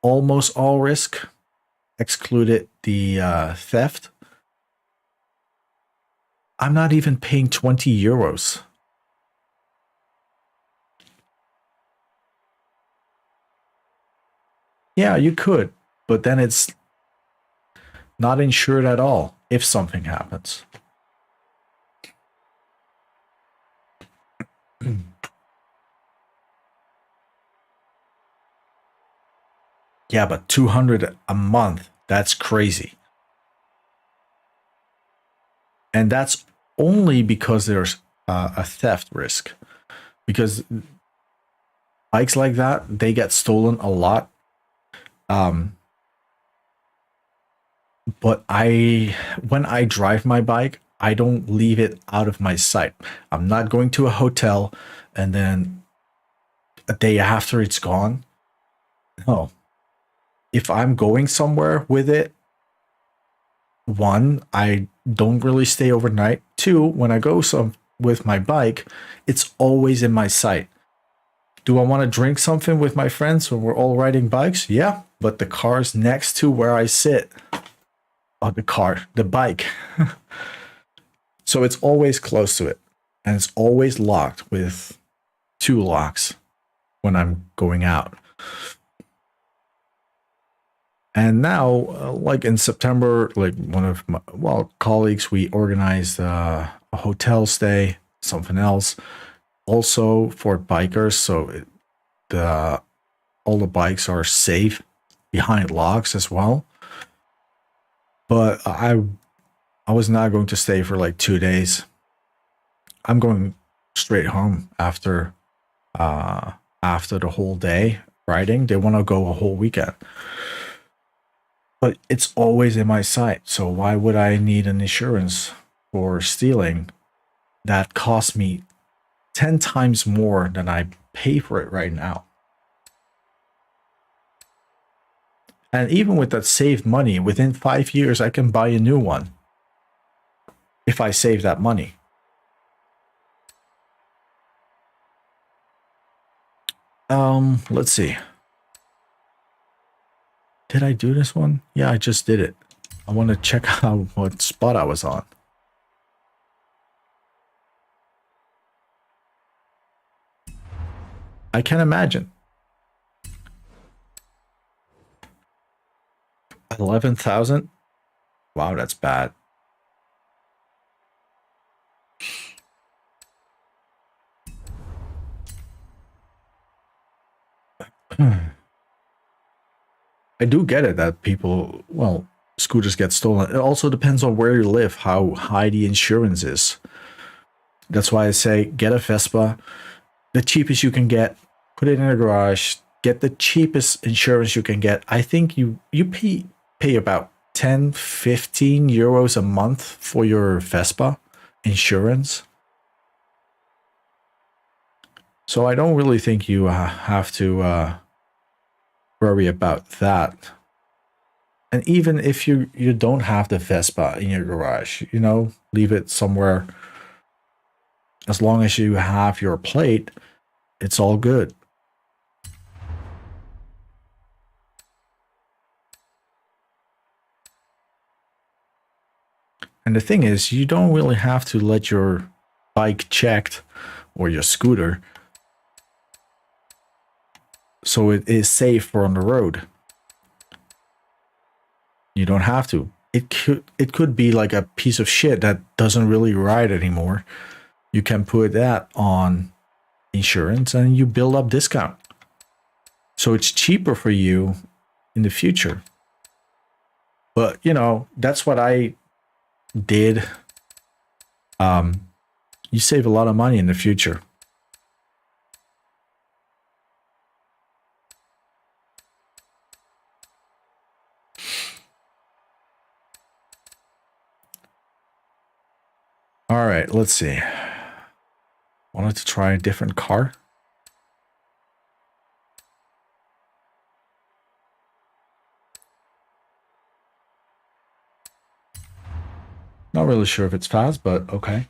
almost all risk, excluded the theft. I'm not even paying 20 euros. Yeah, you could, but then it's not insured at all if something happens. Yeah, but 200 a month, that's crazy. And that's only because there's a theft risk. Because bikes like that, they get stolen a lot. But when I drive my bike, I don't leave it out of my sight. I'm not going to a hotel and then a day after it's gone. No. If I'm going somewhere with it, one, I don't really stay overnight. Two, when I go with my bike, it's always in my sight. Do I want to drink something with my friends when we're all riding bikes? Yeah, but the car's next to where I sit. Oh, the bike. So it's always close to it. And it's always locked with 2 locks when I'm going out. And now, like in September, like one of my colleagues, we organized a hotel stay, something else, also for bikers. So all the bikes are safe behind locks as well. But I was not going to stay for like 2 days. I'm going straight home after the whole day riding. They want to go a whole weekend. But it's always in my sight. So why would I need an insurance for stealing that costs me 10 times more than I pay for it right now? And even with that saved money, within 5 years, I can buy a new one if I save that money. Let's see. Did I do this one? Yeah, I just did it. I want to check out what spot I was on. I can imagine. 11,000? Wow, that's bad. I do get it that people, well, scooters get stolen. It also depends on where you live, how high the insurance is. That's why I say get a Vespa, the cheapest you can get, put it in a garage, get the cheapest insurance you can get. I think you pay about 10, 15 euros a month for your Vespa insurance. So I don't really think you have to worry about that. And even if you don't have the Vespa in your garage, you know, leave it somewhere. As long as you have your plate, it's all good. And the thing is, you don't really have to let your bike checked or your scooter so it is safe for on the road. You don't have to. It could be like a piece of shit that doesn't really ride anymore. You can put that on insurance and you build up discount. So it's cheaper for you in the future. But, you know, that's what I did. You save a lot of money in the future. All right, let's see. Wanted to try a different car. Not really sure if it's fast, but okay.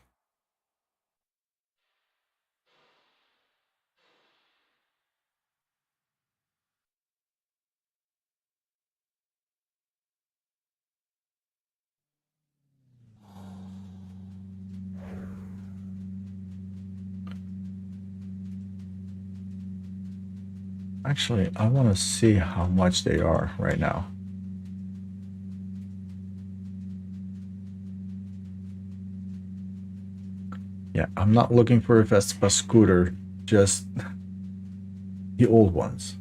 Actually, I want to see how much they are right now. Yeah, I'm not looking for a Vespa scooter, just the old ones.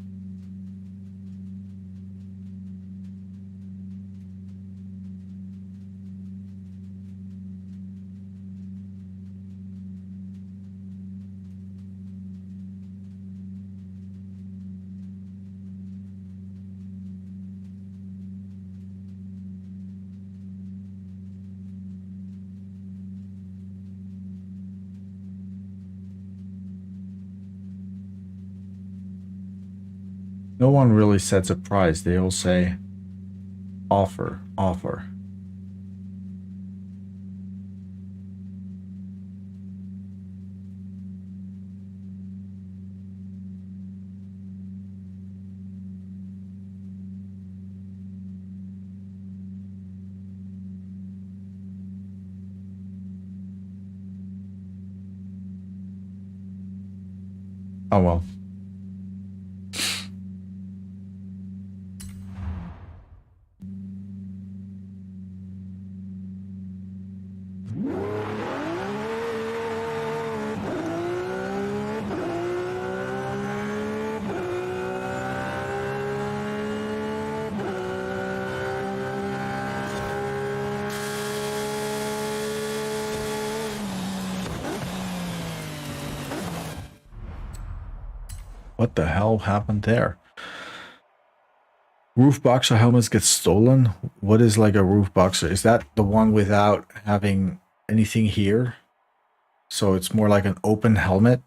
No one really sets a price. They all say offer, offer. Oh well. What the hell happened there? Roof boxer helmets get stolen? What is like a roof boxer? Is that the one without having anything here? So it's more like an open helmet?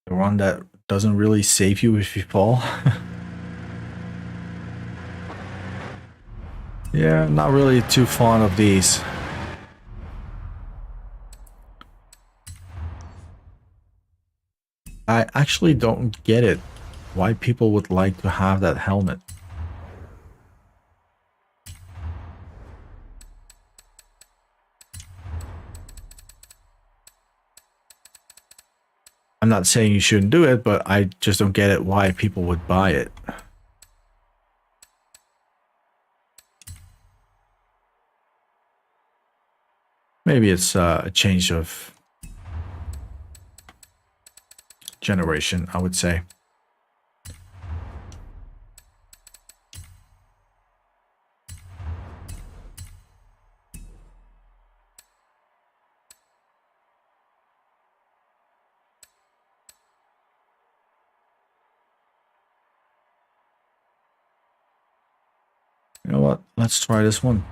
The one that doesn't really save you if you fall? Yeah, not really too fond of these. I actually don't get it. Why people would like to have that helmet. I'm not saying you shouldn't do it, but I just don't get it why people would buy it. Maybe it's a change of generation, I would say. You know what? Let's try this one.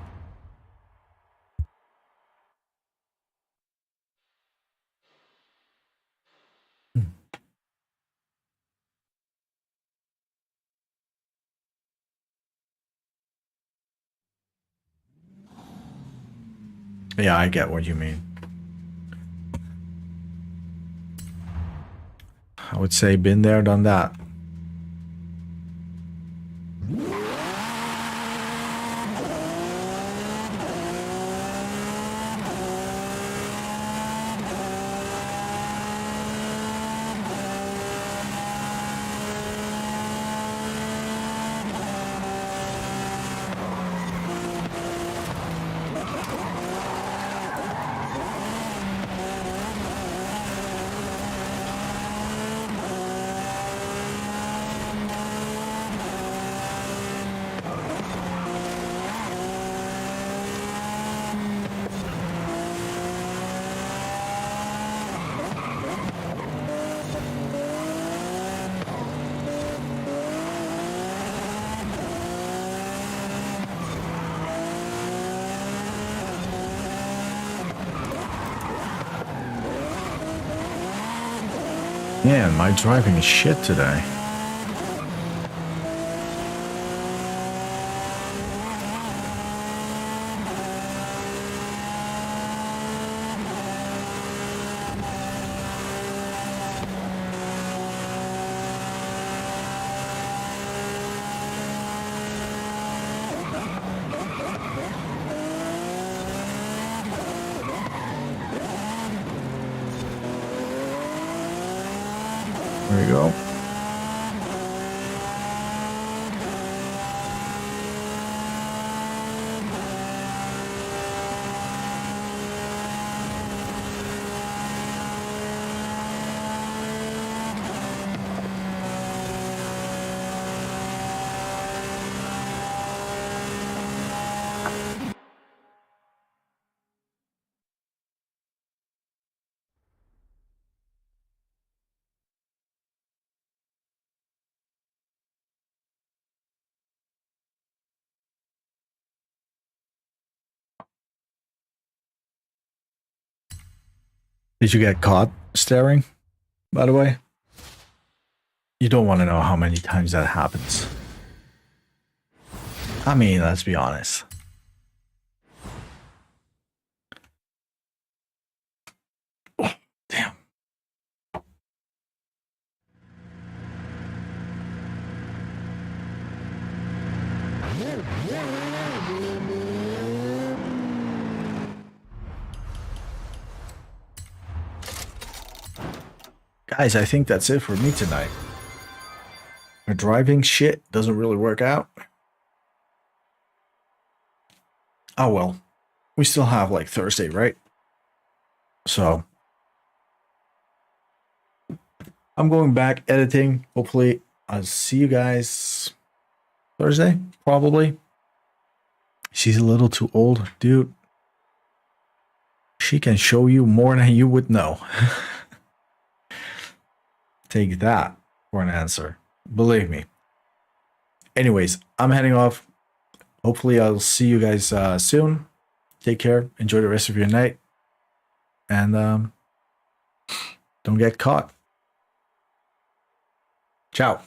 Yeah, I get what you mean. I would say been there, done that. Man, my driving is shit today. There you go. Did you get caught staring, by the way? You don't want to know how many times that happens. I mean, let's be honest. Oh, damn. Guys, I think that's it for me tonight. My driving shit doesn't really work out. Oh well. We still have like Thursday, right? So I'm going back editing. Hopefully I'll see you guys Thursday, probably. She's a little too old, dude. She can show you more than you would know. Take that for an answer. Believe me. Anyways, I'm heading off. Hopefully I'll see you guys soon. Take care. Enjoy the rest of your night. And don't get caught. Ciao.